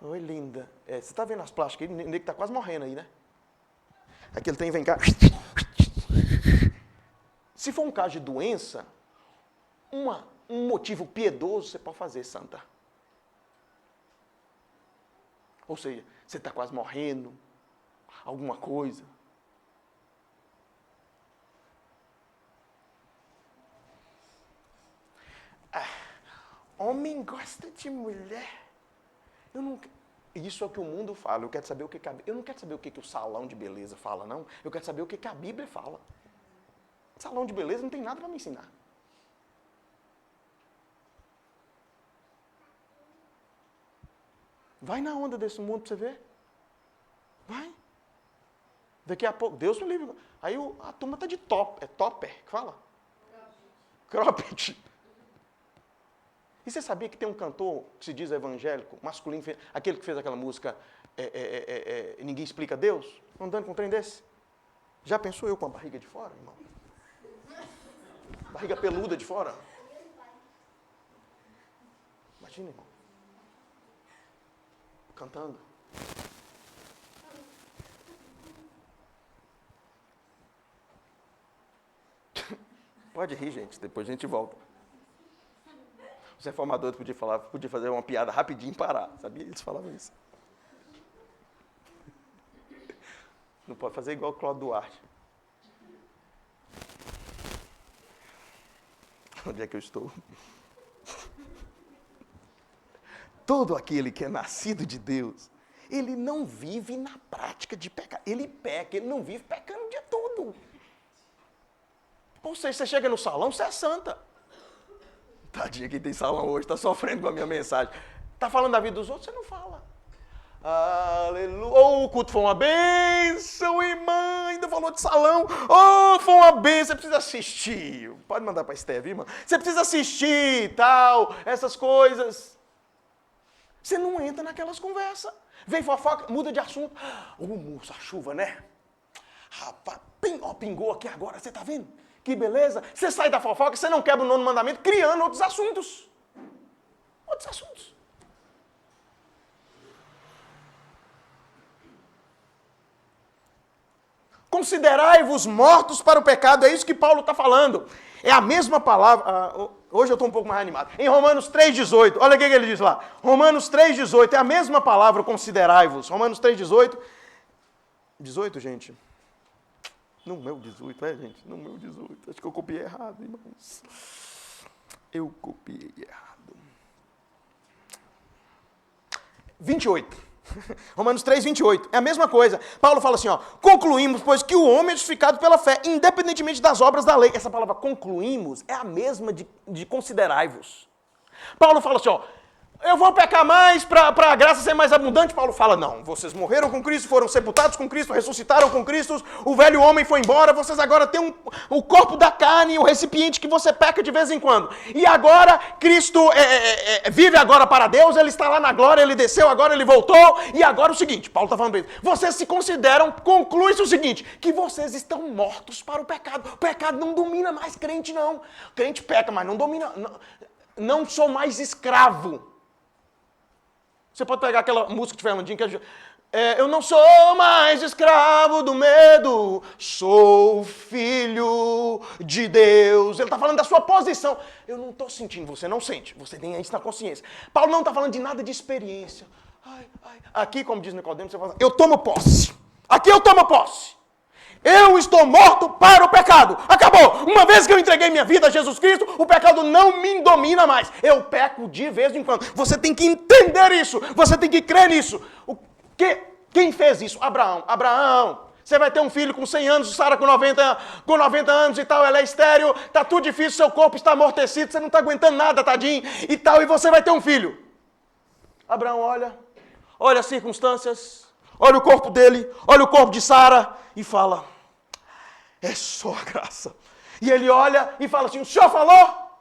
Oi, linda. Você está vendo as plásticas aí? O nego está quase morrendo aí, né? Aquele trem vem cá. Se for um caso de doença, um motivo piedoso você pode fazer, santa. Ou seja, você está quase morrendo, alguma coisa. Homem gosta de mulher. Isso é o que o mundo fala. Eu quero saber eu não quero saber o que o salão de beleza fala, não. Eu quero saber o que a Bíblia fala. Salão de beleza não tem nada para me ensinar. Vai na onda desse mundo para você ver. Vai. Daqui a pouco, Deus me livre. Aí a turma está de top. É topper que fala? Cropped. E você sabia que tem um cantor que se diz evangélico, masculino, aquele que fez aquela música Ninguém Explica Deus? Andando com um trem desse? Já pensou eu com a barriga de fora, irmão? Barriga peluda de fora? Imagina, irmão. Cantando. Pode rir, gente, depois a gente volta. Os reformadores podiam fazer uma piada rapidinho e parar, sabia? Eles falavam isso. Não pode fazer igual o Cláudio Duarte. Onde é que eu estou? Todo aquele que é nascido de Deus, ele não vive na prática de pecar. Ele peca, ele não vive pecando de tudo. Ou seja, você chega no salão, você é santa. Tadinha, quem tem salão hoje está sofrendo com a minha mensagem. Está falando da vida dos outros, você não fala. Aleluia. Oh, o culto foi uma bênção, irmã. Ainda falou de salão. Oh, foi uma bênção. Você precisa assistir. Pode mandar para a Esteve, irmã. Você precisa assistir e tal, essas coisas. Você não entra naquelas conversas. Vem fofoca, muda de assunto. Moça, a chuva, né? Rapaz, pingou aqui agora, você tá vendo? Que beleza. Você sai da fofoca, você não quebra o 9º mandamento, criando outros assuntos. Outros assuntos. Considerai-vos mortos para o pecado, é isso que Paulo está falando. É a mesma palavra, hoje eu estou um pouco mais animado. Em Romanos 3,18, olha o que ele diz lá. Romanos 3,18, é a mesma palavra, considerai-vos. Romanos 3,18. 18, gente? No meu 18, gente? No meu 18. Acho que eu copiei errado, irmãos. Eu copiei errado. 28. Romanos 3, 28. É a mesma coisa. Paulo fala assim, ó. Concluímos, pois, que o homem é justificado pela fé, independentemente das obras da lei. Essa palavra concluímos é a mesma de considerai-vos. Paulo fala assim, ó. Eu vou pecar mais para a graça ser mais abundante. Paulo fala, não, vocês morreram com Cristo, foram sepultados com Cristo, ressuscitaram com Cristo, o velho homem foi embora, vocês agora têm o corpo da carne, o recipiente que você peca de vez em quando. E agora, Cristo vive agora para Deus, ele está lá na glória, ele desceu, agora ele voltou. E agora o seguinte, Paulo está falando para eles, vocês se consideram, conclui-se o seguinte, que vocês estão mortos para o pecado. O pecado não domina mais crente, não. Crente peca, mas não domina, não sou mais escravo. Você pode pegar aquela música de Fernandinho que eu não sou mais escravo do medo, sou filho de Deus. Ele está falando da sua posição. Eu não estou sentindo, você não sente, você tem isso na consciência. Paulo não está falando de nada de experiência. Aqui, como diz Nicodemo, você fala, eu tomo posse. Aqui eu tomo posse. Eu estou morto para o pecado. Acabou. Uma vez que eu entreguei minha vida a Jesus Cristo, o pecado não me domina mais. Eu peco de vez em quando. Você tem que entender isso. Você tem que crer nisso. Quem fez isso? Abraão. Abraão, você vai ter um filho com 100 anos, Sara com 90 anos e tal, ela é estéril, está tudo difícil, seu corpo está amortecido, você não está aguentando nada, tadinho, e tal, e você vai ter um filho. Abraão olha as circunstâncias, olha o corpo dele, olha o corpo de Sara e fala... É só a graça. E ele olha e fala assim, o senhor falou?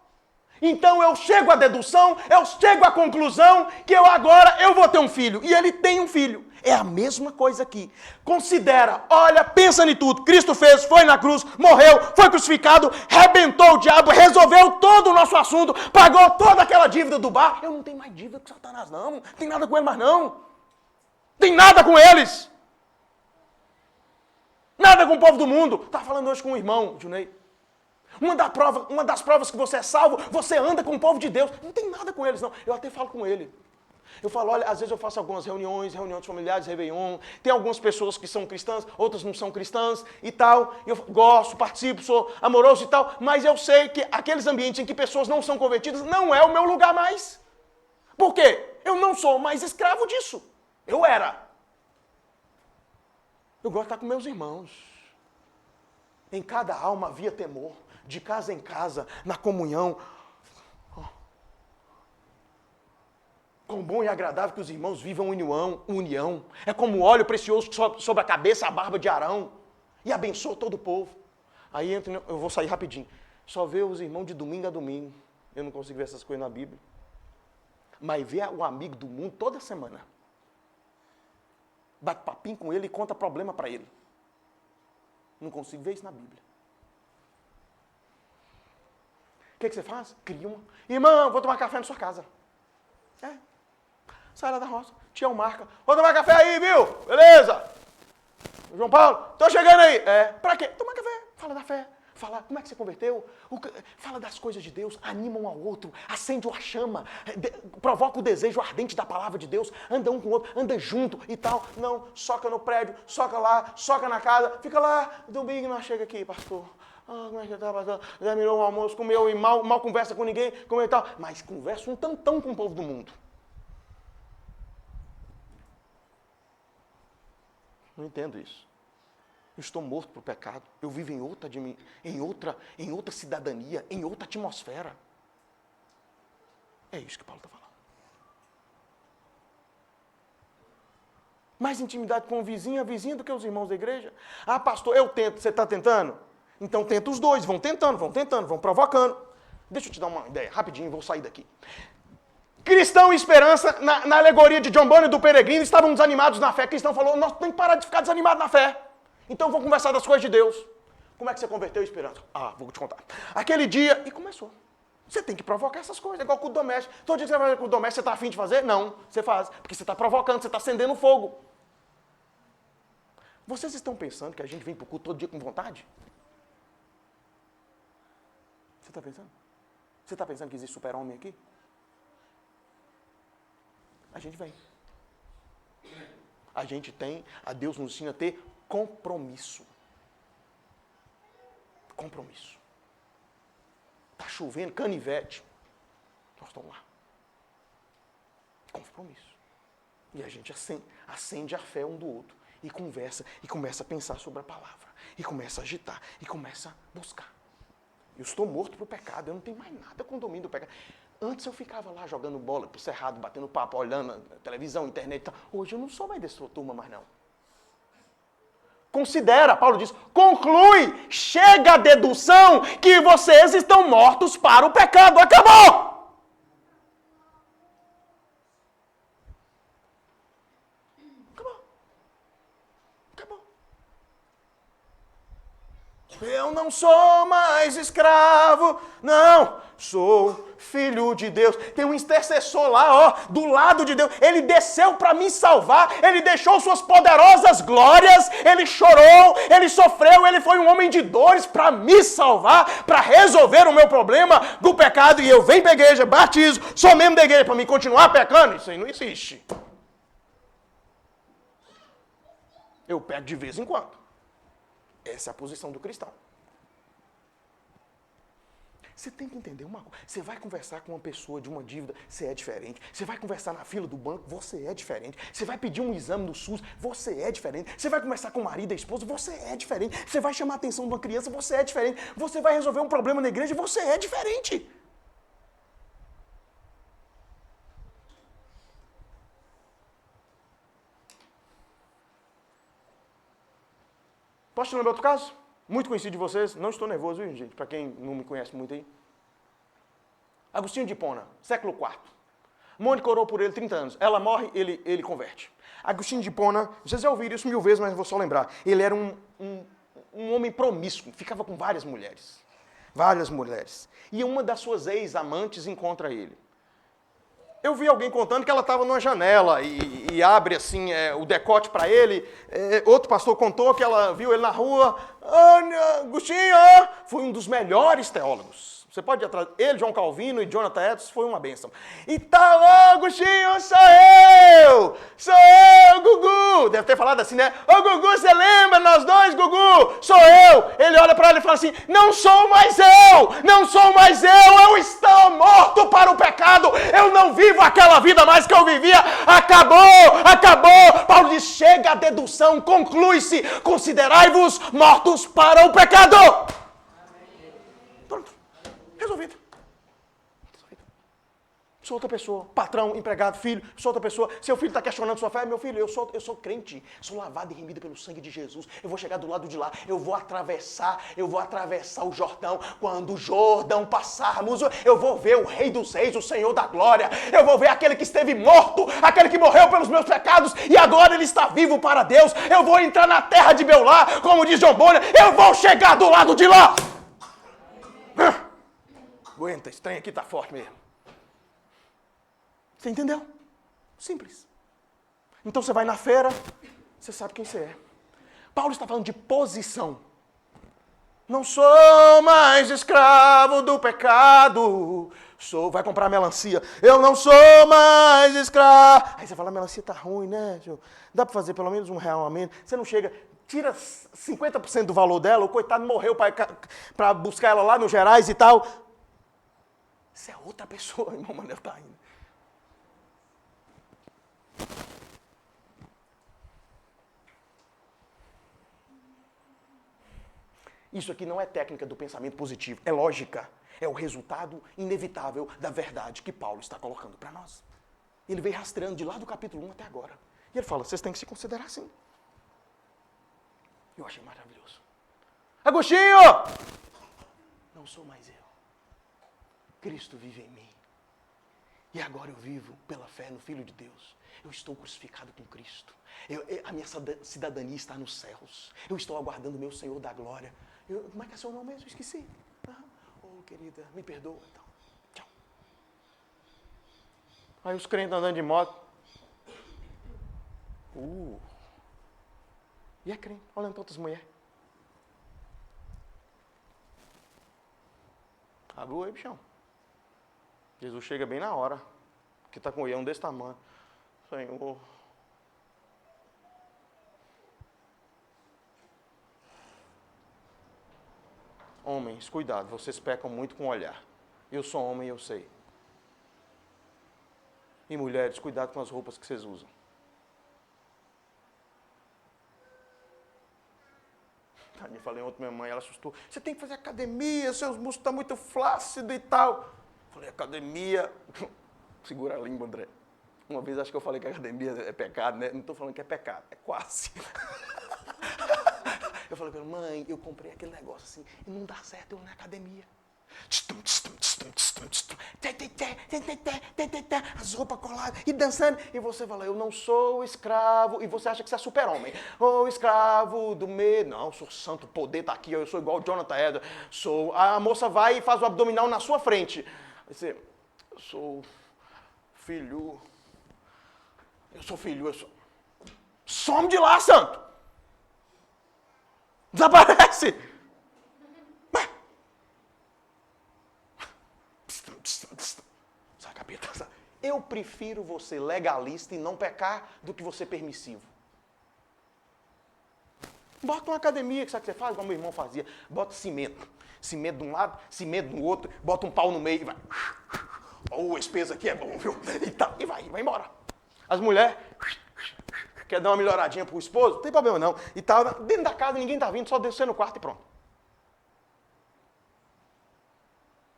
Então eu chego à dedução, eu chego à conclusão que eu vou ter um filho. E ele tem um filho. É a mesma coisa aqui. Considera, olha, pensa em tudo. Cristo fez, foi na cruz, morreu, foi crucificado, rebentou o diabo, resolveu todo o nosso assunto, pagou toda aquela dívida do bar. Eu não tenho mais dívida com Satanás, não. Não tem nada com ele mais, não. Tem nada com eles. Nada com o povo do mundo. Estava falando hoje com um irmão, Junei. Uma das provas que você é salvo, você anda com o povo de Deus. Não tem nada com eles, não. Eu até falo com ele. Eu falo, olha, às vezes eu faço algumas reuniões familiares, Réveillon. Tem algumas pessoas que são cristãs, outras não são cristãs e tal. Eu gosto, participo, sou amoroso e tal. Mas eu sei que aqueles ambientes em que pessoas não são convertidas não é o meu lugar mais. Por quê? Eu não sou mais escravo disso. Eu era. Eu gosto de estar com meus irmãos. Em cada alma havia temor, de casa em casa, na comunhão. Quão bom e agradável que os irmãos vivam união. É como o óleo precioso sobre a cabeça, a barba de Arão. E abençoa todo o povo. Aí eu vou sair rapidinho. Só ver os irmãos de domingo a domingo. Eu não consigo ver essas coisas na Bíblia. Mas ver o amigo do mundo toda semana. Bate papinho com ele e conta problema para ele. Não consigo ver isso na Bíblia. O que você faz? Cria uma. Irmão, vou tomar café na sua casa. Sai lá da roça. Tião marca. Vou tomar café aí, viu? Beleza. João Paulo, tô chegando aí. Pra quê? Tomar café. Fala da fé. Fala como é que você converteu. Fala das coisas de Deus. Anima um ao outro. Acende uma chama. Provoca o desejo ardente da palavra de Deus. Anda um com o outro. Anda junto e tal. Não, soca no prédio. Soca lá. Soca na casa. Fica lá. Domingo nós chega aqui, pastor. Como é que tá, pastor? Terminou o almoço, comeu e mal conversa com ninguém. Comeu e tal. Mas conversa um tantão com o povo do mundo. Não entendo isso. Eu estou morto para o pecado. Eu vivo em outra cidadania, em outra atmosfera. É isso que Paulo está falando. Mais intimidade com o vizinho, a vizinha do que os irmãos da igreja. Ah, pastor, eu tento. Você está tentando? Então tenta os dois. Vão tentando, vão provocando. Deixa eu te dar uma ideia, rapidinho, vou sair daqui. Cristão e esperança, na alegoria de John Bunyan do peregrino, estavam desanimados na fé. Cristão falou, nós temos que parar de ficar desanimado na fé. Então vou conversar das coisas de Deus. Como é que você converteu, esperança? Vou te contar. Aquele dia, e começou. Você tem que provocar essas coisas, igual culto doméstico. Todo dia que você vai fazer culto doméstico, você está afim de fazer? Não, você faz. Porque você está provocando, você está acendendo fogo. Vocês estão pensando que a gente vem para o culto todo dia com vontade? Você está pensando? Você está pensando que existe super-homem aqui? A gente vem. A Deus nos ensina a ter compromisso. Compromisso. Está chovendo, canivete. Nós estamos lá. Compromisso. E a gente acende a fé um do outro. E conversa, e começa a pensar sobre a palavra. E começa a agitar, e começa a buscar. Eu estou morto para o pecado, eu não tenho mais nada com o domínio do pecado. Antes eu ficava lá jogando bola pro cerrado, batendo papo, olhando a televisão, internet e tal. Hoje eu não sou mais dessa turma mais não. Considera, Paulo diz, conclui, chega a dedução que vocês estão mortos para o pecado. Acabou! Acabou. Eu não sou mais escravo, não. Sou filho de Deus. Tem um intercessor lá, do lado de Deus. Ele desceu para me salvar. Ele deixou suas poderosas glórias. Ele chorou, ele sofreu, ele foi um homem de dores para me salvar, para resolver o meu problema do pecado. E eu venho para a igreja, batizo, sou membro da igreja para me continuar pecando. Isso aí não existe. Eu peco de vez em quando. Essa é a posição do cristão. Você tem que entender uma coisa. Você vai conversar com uma pessoa de uma dívida, você é diferente. Você vai conversar na fila do banco, você é diferente. Você vai pedir um exame no SUS, você é diferente. Você vai conversar com o marido e a esposa, você é diferente. Você vai chamar a atenção de uma criança, você é diferente. Você vai resolver um problema na igreja, você é diferente. Posso te lembrar outro caso? Muito conhecido de vocês. Não estou nervoso, viu, gente? Para quem não me conhece muito aí. Agostinho de Hipona, século IV. Mônica orou por ele 30 anos. Ela morre, ele converte. Agostinho de Hipona, vocês já ouviram isso 1000 vezes, mas eu vou só lembrar. Ele era um homem promíscuo, ficava com várias mulheres. Várias mulheres. E uma das suas ex-amantes encontra ele. Eu vi alguém contando que ela estava numa janela e abre assim o decote para ele. Outro pastor contou que ela viu ele na rua. Agostinho, foi um dos melhores teólogos. Você pode ir atrás. Ele, João Calvino e Jonathan Edwards foi uma bênção. E tá, Agostinho, sou eu, Gugu. Deve ter falado assim, né? Ô, Gugu, você lembra nós dois, Gugu? Sou eu. Ele olha para ela e fala assim, não sou mais eu estou morto para o pecado. Eu não vivo aquela vida mais que eu vivia. Acabou. Paulo diz, chega a dedução, conclui-se, considerai-vos mortos para o pecado. Pronto. Resolvido. Sou outra pessoa. Patrão, empregado, filho, sou outra pessoa. Seu filho está questionando sua fé. Meu filho, eu sou crente. Sou lavado e remido pelo sangue de Jesus. Eu vou chegar do lado de lá. Eu vou atravessar o Jordão. Quando o Jordão passarmos, eu vou ver o Rei dos Reis, o Senhor da Glória. Eu vou ver aquele que esteve morto, aquele que morreu pelos meus pecados e agora ele está vivo para Deus. Eu vou entrar na terra de Beulá, como diz John Bunyan. Eu vou chegar do lado de lá. Aguenta, esse trem aqui está forte mesmo. Você entendeu? Simples. Então você vai na feira, você sabe quem você é. Paulo está falando de posição. Não sou mais escravo do pecado. Vai comprar melancia. Eu não sou mais escravo. Aí você fala, a melancia tá ruim, né? Dá para fazer pelo menos R$1 a menos. Você não chega, tira 50% do valor dela, o coitado morreu para buscar ela lá no Gerais e tal. Isso é outra pessoa, irmão Manel tá indo. Isso aqui não é técnica do pensamento positivo, é lógica. É o resultado inevitável da verdade que Paulo está colocando para nós. Ele veio rastreando de lá do capítulo 1 até agora. E ele fala, vocês têm que se considerar assim. Eu achei maravilhoso. Agostinho! Não sou mais eu. Cristo vive em mim. E agora eu vivo pela fé no Filho de Deus. Eu estou crucificado com Cristo. A minha cidadania está nos céus. Eu estou aguardando o meu Senhor da glória. Como é que é seu nome mesmo? Eu esqueci. Oh, querida, me perdoa. Então, tchau. Aí os crentes andando de moto. E é crente, olhando para outras mulheres. Abre o olho, bichão. Jesus chega bem na hora. Que está com o olhão desse tamanho. Senhor. Homens, cuidado, vocês pecam muito com o olhar. Eu sou homem e eu sei. E mulheres, cuidado com as roupas que vocês usam. Me falei ontem, minha mãe, ela assustou. Você tem que fazer academia, seus músculos estão muito flácidos e tal. Falei, academia. Segura a língua, André. Uma vez acho que eu falei que a academia é pecado, né? Não estou falando que é pecado, é quase. Eu falei para ela, mãe, eu comprei aquele negócio assim, e não dá certo eu ir na academia. As roupas coladas, e dançando. E você fala, eu não sou escravo, e você acha que você é super-homem. Oh, escravo do medo. Não, sou santo, o poder está aqui, eu sou igual o Jonathan Edwards. A moça vai e faz o abdominal na sua frente. Você, eu sou filho. Some de lá, santo! Desaparece! Sai, capeta. Eu prefiro você legalista e não pecar do que você permissivo. Bota uma academia, que sabe o que você faz? Como meu irmão fazia. Bota cimento. Cimento de um lado, cimento do outro, bota um pau no meio e vai. Esse peso aqui é bom, viu? E vai embora. As mulheres quer dar uma melhoradinha pro esposo, não tem problema não. E tal, dentro da casa ninguém tá vindo, só descer no quarto e pronto.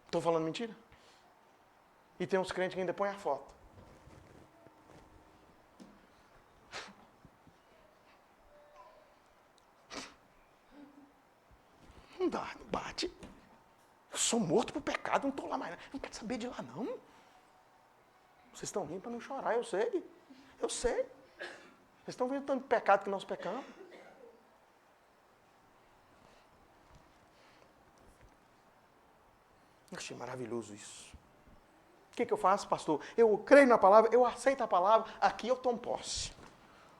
Estou falando mentira? E tem uns crentes que ainda põem a foto. Não dá, não bate. Eu sou morto por pecado, não estou lá mais. Não quero saber de lá, não. Vocês estão rindo para não chorar, eu sei. Eu sei. Vocês estão vendo tanto pecado que nós pecamos. Eu achei maravilhoso isso. O que eu faço, pastor? Eu creio na palavra, eu aceito a palavra, aqui eu tomo posse.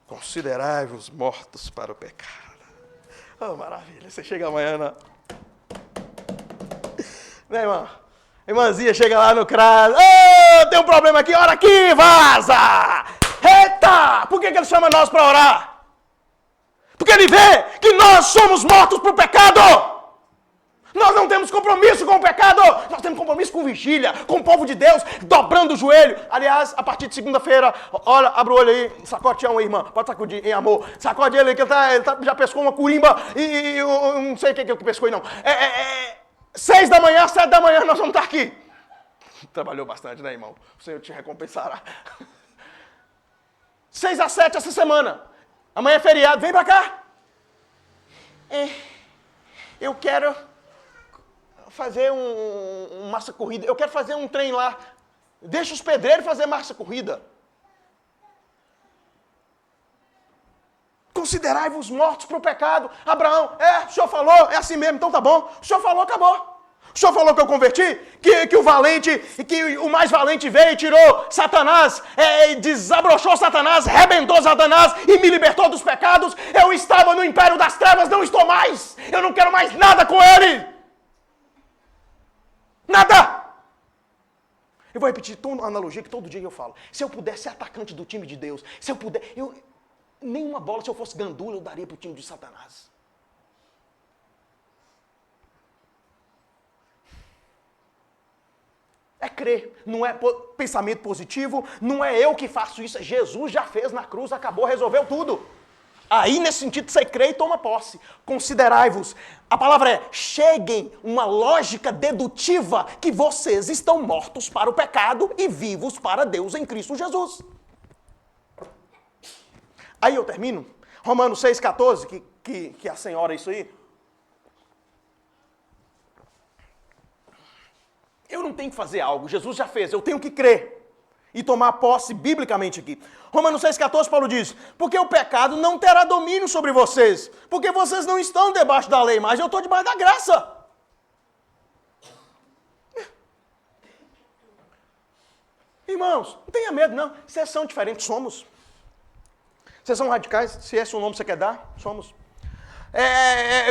Considerai-vos mortos para o pecado. Oh, maravilha. Você chega amanhã, né, irmã? Irmãzinha chega lá no crânio. Oh, tem um problema aqui, ora aqui, vaza! Eita! Por que ele chama nós para orar? Porque ele vê que nós somos mortos para o pecado. Nós não temos compromisso com o pecado. Nós temos compromisso com vigília, com o povo de Deus, dobrando o joelho. Aliás, a partir de segunda-feira, olha, abre o olho aí, sacode aí, irmã. Pode sacudir, em amor. Sacode ele, que ele já pescou uma curimba e eu não sei o que ele pescou aí, não. 6 da manhã, 7 da manhã, nós vamos estar aqui. Trabalhou bastante, né, irmão? O Senhor te recompensará. 6 a 7 essa semana. Amanhã é feriado, vem pra cá. Eu quero fazer um massa corrida. Eu quero fazer um trem lá. Deixa os pedreiros fazer massa corrida. Considerai-vos mortos para o pecado. Abraão, o senhor falou, é assim mesmo, então tá bom. O senhor falou, acabou. O senhor falou que eu converti? Que o valente, que o mais valente veio e tirou Satanás, desabrochou Satanás, rebentou Satanás e me libertou dos pecados. Eu estava no império das trevas, não estou mais. Eu não quero mais nada com ele. Nada. Eu vou repetir uma analogia que todo dia eu falo. Se eu pudesse ser atacante do time de Deus, se eu puder, nenhuma bola, se eu fosse gandula, eu daria para o time de Satanás. É crer, não é pensamento positivo, não é eu que faço isso, Jesus já fez na cruz, acabou, resolveu tudo. Aí, nesse sentido, você crê e toma posse. Considerai-vos. A palavra é, cheguem uma lógica dedutiva que vocês estão mortos para o pecado e vivos para Deus em Cristo Jesus. Aí eu termino. Romanos 6,14, que a senhora é isso aí. Eu não tenho que fazer algo, Jesus já fez, eu tenho que crer e tomar posse biblicamente aqui. Romanos 6,14, Paulo diz, porque o pecado não terá domínio sobre vocês, porque vocês não estão debaixo da lei, mas eu estou debaixo da graça. Irmãos, não tenha medo não, vocês são diferentes, somos. Vocês são radicais, se esse é o nome que você quer dar, somos.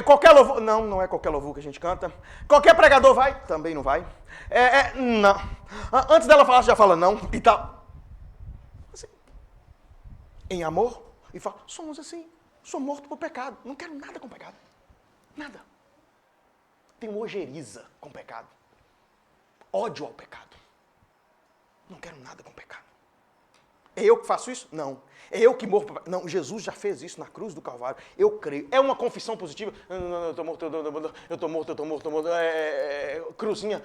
Qualquer louvor, não é qualquer louvor que a gente canta. Qualquer pregador vai, também não vai. Não. Antes dela falar, você já fala não e tal. Assim, em amor, e fala, somos assim, sou morto por pecado, não quero nada com pecado. Nada. Tenho ojeriza com pecado. Ódio ao pecado. Não quero nada com pecado. É eu que faço isso? Não. É eu que morro. Não, Jesus já fez isso na cruz do Calvário. Eu creio. É uma confissão positiva. Eu estou morto, eu estou morto. Cruzinha.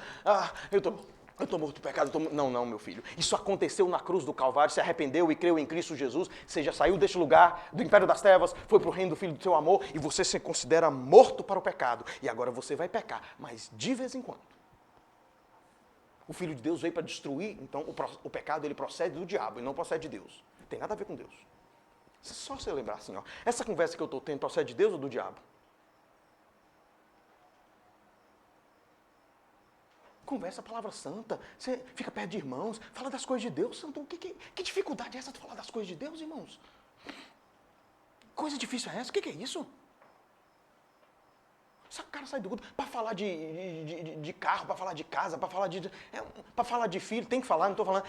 Eu estou morto do pecado. Não, meu filho. Isso aconteceu na cruz do Calvário. Se arrependeu e creu em Cristo Jesus. Você já saiu deste lugar, do império das trevas, foi para o reino do Filho do seu amor e você se considera morto para o pecado. E agora você vai pecar, mas de vez em quando. O Filho de Deus veio para destruir, então o pecado ele procede do diabo e não procede de Deus. Tem nada a ver com Deus. Só você lembrar assim, ó. Essa conversa que eu estou tendo procede de Deus ou do diabo? Conversa a palavra santa. Você fica perto de irmãos, fala das coisas de Deus. Santo, que dificuldade é essa de falar das coisas de Deus, irmãos? Coisa difícil é essa? O que é isso? O cara sai do culto para falar de carro, para falar de casa, para falar de filho, tem que falar, não estou falando.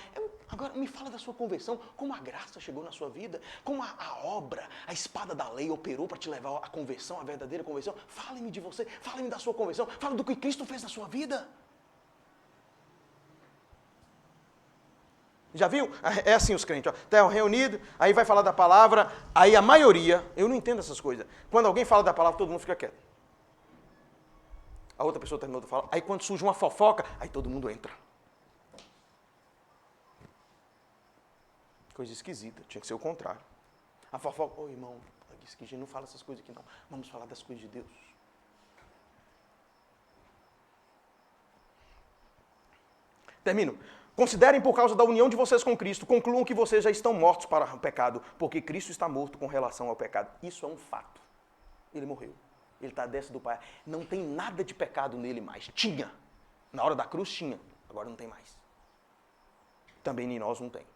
Agora, me fala da sua conversão, como a graça chegou na sua vida, como a obra, a espada da lei operou para te levar à conversão, à verdadeira conversão. Fale-me de você, fale-me da sua conversão, fale do que Cristo fez na sua vida. Já viu? É assim os crentes, ó. Estão reunidos, aí vai falar da palavra, aí a maioria, eu não entendo essas coisas. Quando alguém fala da palavra, todo mundo fica quieto. A outra pessoa terminou de falar. Aí quando surge uma fofoca, aí todo mundo entra. Coisa esquisita. Tinha que ser o contrário. A fofoca, irmão, a gente não fala essas coisas aqui não. Vamos falar das coisas de Deus. Termino. Considerem por causa da união de vocês com Cristo, concluam que vocês já estão mortos para o pecado, porque Cristo está morto com relação ao pecado. Isso é um fato. Ele morreu. Ele está à destra do Pai. Não tem nada de pecado nele mais. Tinha. Na hora da cruz tinha. Agora não tem mais. Também em nós não tem.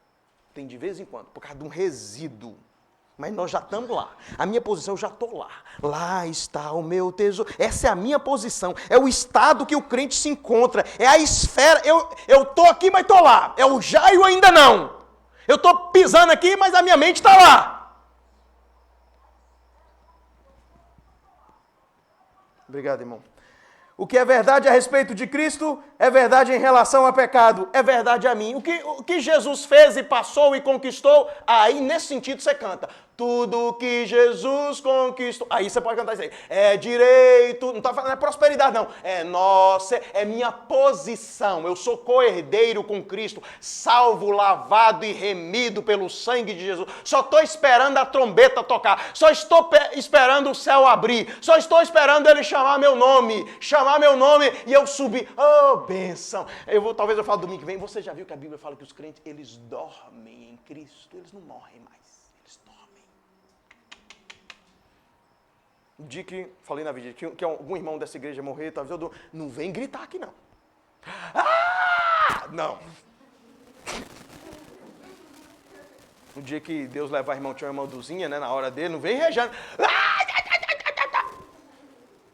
Tem de vez em quando, por causa de um resíduo. Mas nós já estamos lá. A minha posição, eu já estou lá. Lá está o meu tesouro. Essa é a minha posição. É o estado que o crente se encontra. É a esfera. Eu estou aqui, mas estou lá. É o já e o ainda não. Eu estou pisando aqui, mas a minha mente está lá. Obrigado, irmão. O que é verdade a respeito de Cristo é verdade em relação ao pecado, é verdade a mim. O que Jesus fez e passou e conquistou, aí nesse sentido você canta. Tudo que Jesus conquistou. Aí você pode cantar isso aí. É direito, não está falando é prosperidade não. É nossa, é minha posição. Eu sou co-herdeiro com Cristo, salvo, lavado e remido pelo sangue de Jesus. Só estou esperando a trombeta tocar. Só estou esperando o céu abrir. Só estou esperando ele chamar meu nome e eu subir. Oh, bênção. Talvez eu fale domingo que vem. Você já viu que a Bíblia fala que os crentes, eles dormem em Cristo. Eles não morrem mais. Eles dormem. O dia que, falei na vida, que algum irmão dessa igreja morrer, talvez eu dou, não vem gritar aqui não. Ah! Não. No dia que Deus levar irmão, tinha uma irmã Duzinha, né, na hora dele, não vem rejando.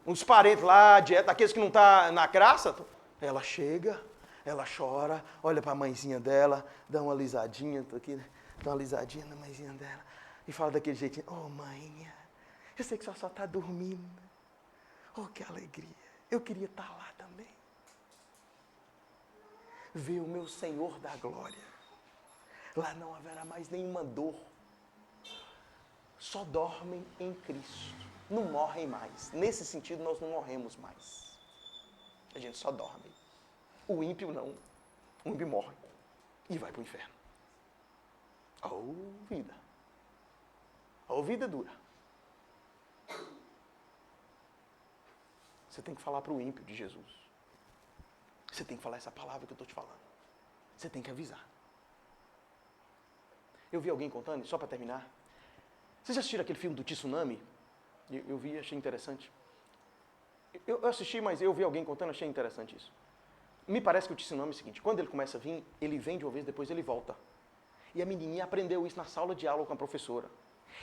Uns parentes lá, dieta, aqueles que não tá na graça, ela chega, ela chora, olha para a mãezinha dela, dá uma alisadinha, tô aqui, né? Dá uma alisadinha na mãezinha dela e fala daquele jeitinho, mãe, eu sei que só está dormindo. Que alegria, eu queria estar lá também. Ver o meu Senhor da glória. Lá não haverá mais nenhuma dor. Só dormem em Cristo. Não morrem mais. Nesse sentido, nós não morremos mais. A gente só dorme. O ímpio não. O ímpio morre e vai para o inferno. Vida. Vida dura. Você tem que falar para o ímpio de Jesus. Você tem que falar essa palavra que eu estou te falando. Você tem que avisar. Eu vi alguém contando, só para terminar. Vocês já assistiram aquele filme do Tsunami? Eu vi, achei interessante. Eu assisti, mas eu vi alguém contando, achei interessante isso. Me parece que o tsunami é o seguinte, quando ele começa a vir, ele vem de uma vez, depois ele volta. E a menininha aprendeu isso na sala de aula com a professora.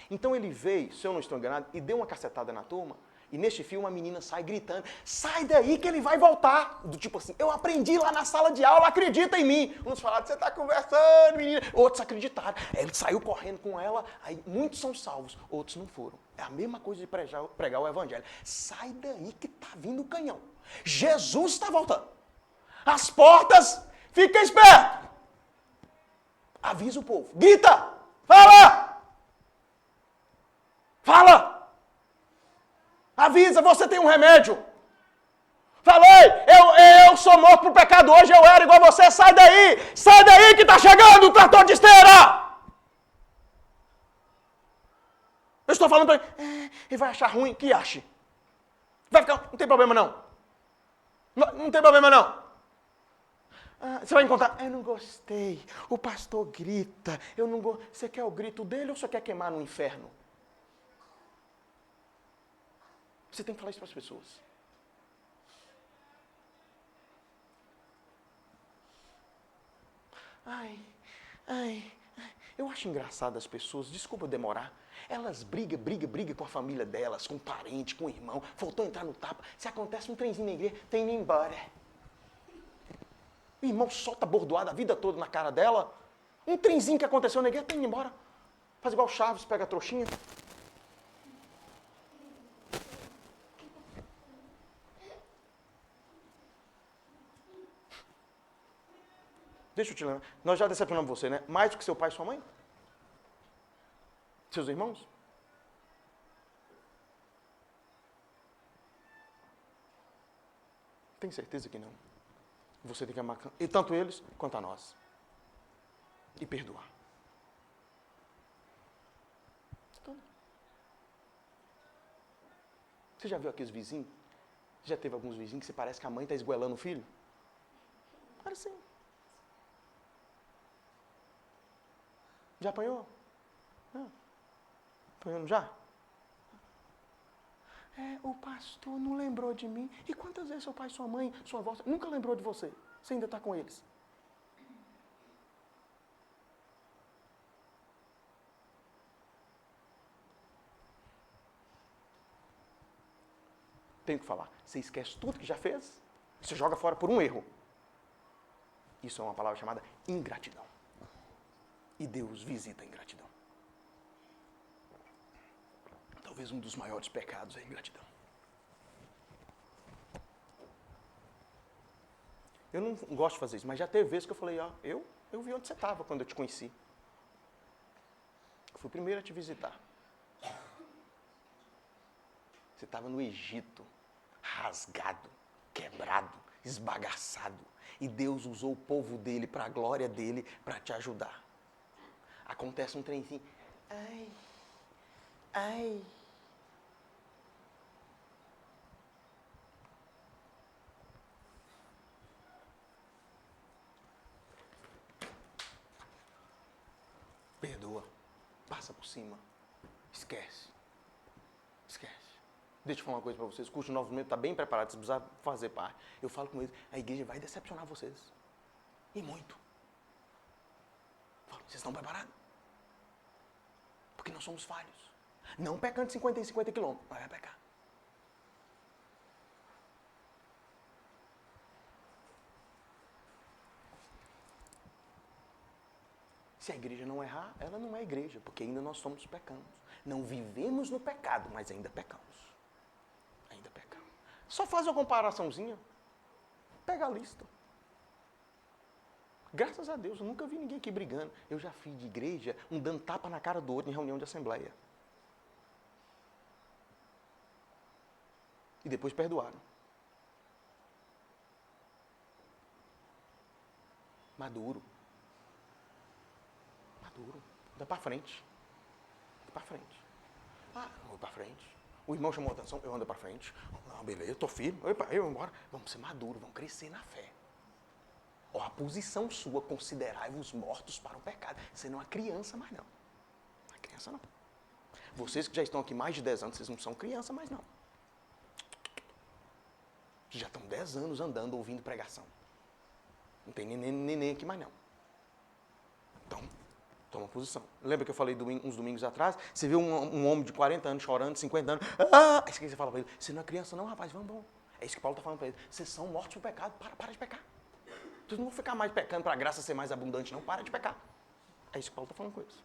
Então ele veio, se eu não estou enganado, e deu uma cacetada na turma, e neste filme a menina sai gritando, sai daí que ele vai voltar. Do tipo assim, eu aprendi lá na sala de aula, acredita em mim. Uns falaram, você está conversando, menina. Outros acreditaram. Ele saiu correndo com ela, aí muitos são salvos, outros não foram. É a mesma coisa de pregar o evangelho. Sai daí que está vindo o canhão. Jesus está voltando. As portas, fica esperto. Avisa o povo, grita, fala. Fala. Avisa, você tem um remédio. Falei, eu sou morto pro pecado hoje, eu era igual você, sai daí que tá chegando o trator de esteira. Eu estou falando para ele, ele vai achar ruim, que ache. Vai ficar, não tem problema não. Não tem problema não. Você vai encontrar, eu não gostei, o pastor grita, eu não gosto. Você quer o grito dele ou você quer queimar no inferno? Você tem que falar isso para as pessoas. Eu acho engraçado as pessoas, desculpa demorar, elas brigam com a família delas, com o parente, com o irmão, faltou entrar no tapa, se acontece um trenzinho na igreja, tem que ir embora. O irmão solta bordoada a vida toda na cara dela, um trenzinho que aconteceu na igreja, tem que ir embora. Faz igual Chaves, pega a trouxinha. Deixa eu te lembrar. Nós já decepcionamos você, né? Mais do que seu pai e sua mãe? Seus irmãos? Tem certeza que não. Você tem que amar e tanto eles quanto a nós. E perdoar. Então, você já viu aqueles vizinhos? Já teve alguns vizinhos que se parece que a mãe está esgoelando o filho? Era assim. Já apanhou? Apanhando já? O pastor não lembrou de mim. E quantas vezes seu pai, sua mãe, sua avó nunca lembrou de você? Você ainda está com eles. Tenho que falar. Você esquece tudo que já fez, você joga fora por um erro. Isso é uma palavra chamada ingratidão. E Deus visita a ingratidão. Talvez um dos maiores pecados é a ingratidão. Eu não gosto de fazer isso, mas já teve vezes que eu falei, eu vi onde você estava quando eu te conheci. Eu fui o primeiro a te visitar. Você estava no Egito, rasgado, quebrado, esbagaçado. E Deus usou o povo dele para a glória dele, para te ajudar. Acontece um trenzinho. Ai. Perdoa. Passa por cima. Esquece. Deixa eu falar uma coisa para vocês. O curso de Novos Membros está bem preparado, se precisar fazer parte. Eu falo com eles, a igreja vai decepcionar vocês. E muito. Eu falo, vocês estão preparados? Porque nós somos falhos. Não pecando 50 em 50 quilômetros, mas vai pecar. Se a igreja não errar, ela não é igreja, porque ainda nós somos pecamos. Não vivemos no pecado, mas ainda pecamos. Ainda pecamos. Só faz uma comparaçãozinha. Pega a lista. Graças a Deus, eu nunca vi ninguém aqui brigando. Eu já fiz de igreja um dando tapa na cara do outro em reunião de assembleia. E depois perdoaram. Maduro. Maduro. Dá pra frente. Dá pra frente. Ah, eu vou pra frente. O irmão chamou a atenção, eu ando pra frente. Não, beleza, eu tô firme. Eu embora. Vamos ser maduros, vamos crescer na fé. Ó, a posição sua, considerai-vos mortos para o pecado. Você não é criança mais não. Não é criança não. Vocês que já estão aqui mais de 10 anos, vocês não são criança mais não. Vocês já estão 10 anos andando, ouvindo pregação. Não tem neném aqui mais não. Então, toma posição. Lembra que eu falei uns domingos atrás? Você vê um homem de 40 anos chorando, 50 anos. Ah! É isso que você fala para ele. Você não é criança não, rapaz, vamos. É isso que Paulo está falando para ele. Vocês são mortos no pecado, para de pecar. Vocês não vão ficar mais pecando para a graça ser mais abundante, não. Para de pecar. É isso que Paulo está falando com eles.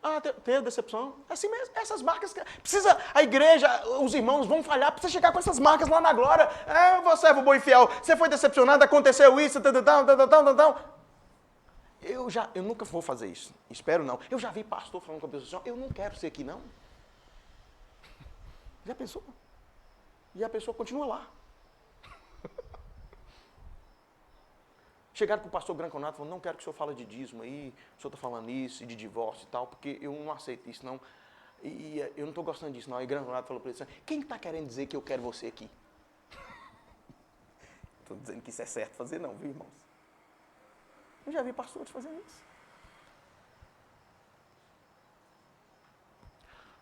Ah, tem a decepção. É assim mesmo. Essas marcas que precisa, a igreja, os irmãos vão falhar, precisa chegar com essas marcas lá na glória. É, você é bom e fiel. Você foi decepcionado, aconteceu isso, Eu nunca vou fazer isso. Espero não. Eu já vi pastor falando com a pessoa assim, eu não quero ser aqui não. Já pensou? E a pessoa continua lá. Chegaram para o pastor Granconato e falaram, não quero que o senhor fale de dízimo aí, o senhor está falando isso, e de divórcio e tal, porque eu não aceito isso não, e eu não estou gostando disso não. Aí Granconato falou para ele assim, quem está querendo dizer que eu quero você aqui? Estou dizendo que isso é certo fazer não, viu irmãos? Eu já vi pastores fazendo isso.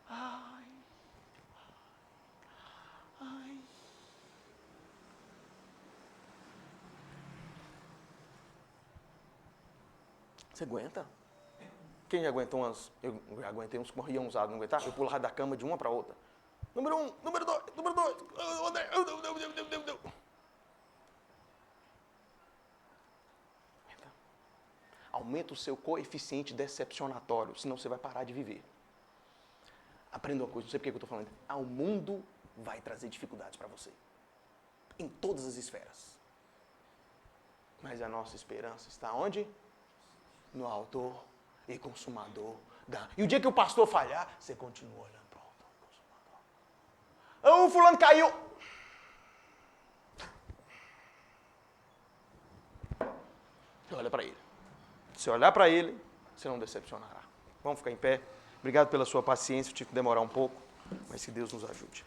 Ai. Você aguenta? Quem já aguentou umas... Eu já aguentei uns que morriam usados, não aguentar? Eu pulava da cama de uma para outra. Número 1, número 2, número 2. Aumenta o seu coeficiente decepcionatório, senão você vai parar de viver. Aprenda uma coisa, não sei porque eu estou falando. O mundo vai trazer dificuldades para você. Em todas as esferas. Mas a nossa esperança está onde? No autor e consumador da... E o dia que o pastor falhar, você continua olhando para o autor e consumador. O fulano caiu. Você olha para ele. Se olhar para ele, você não decepcionará. Vamos ficar em pé. Obrigado pela sua paciência, eu tive que demorar um pouco, mas que Deus nos ajude.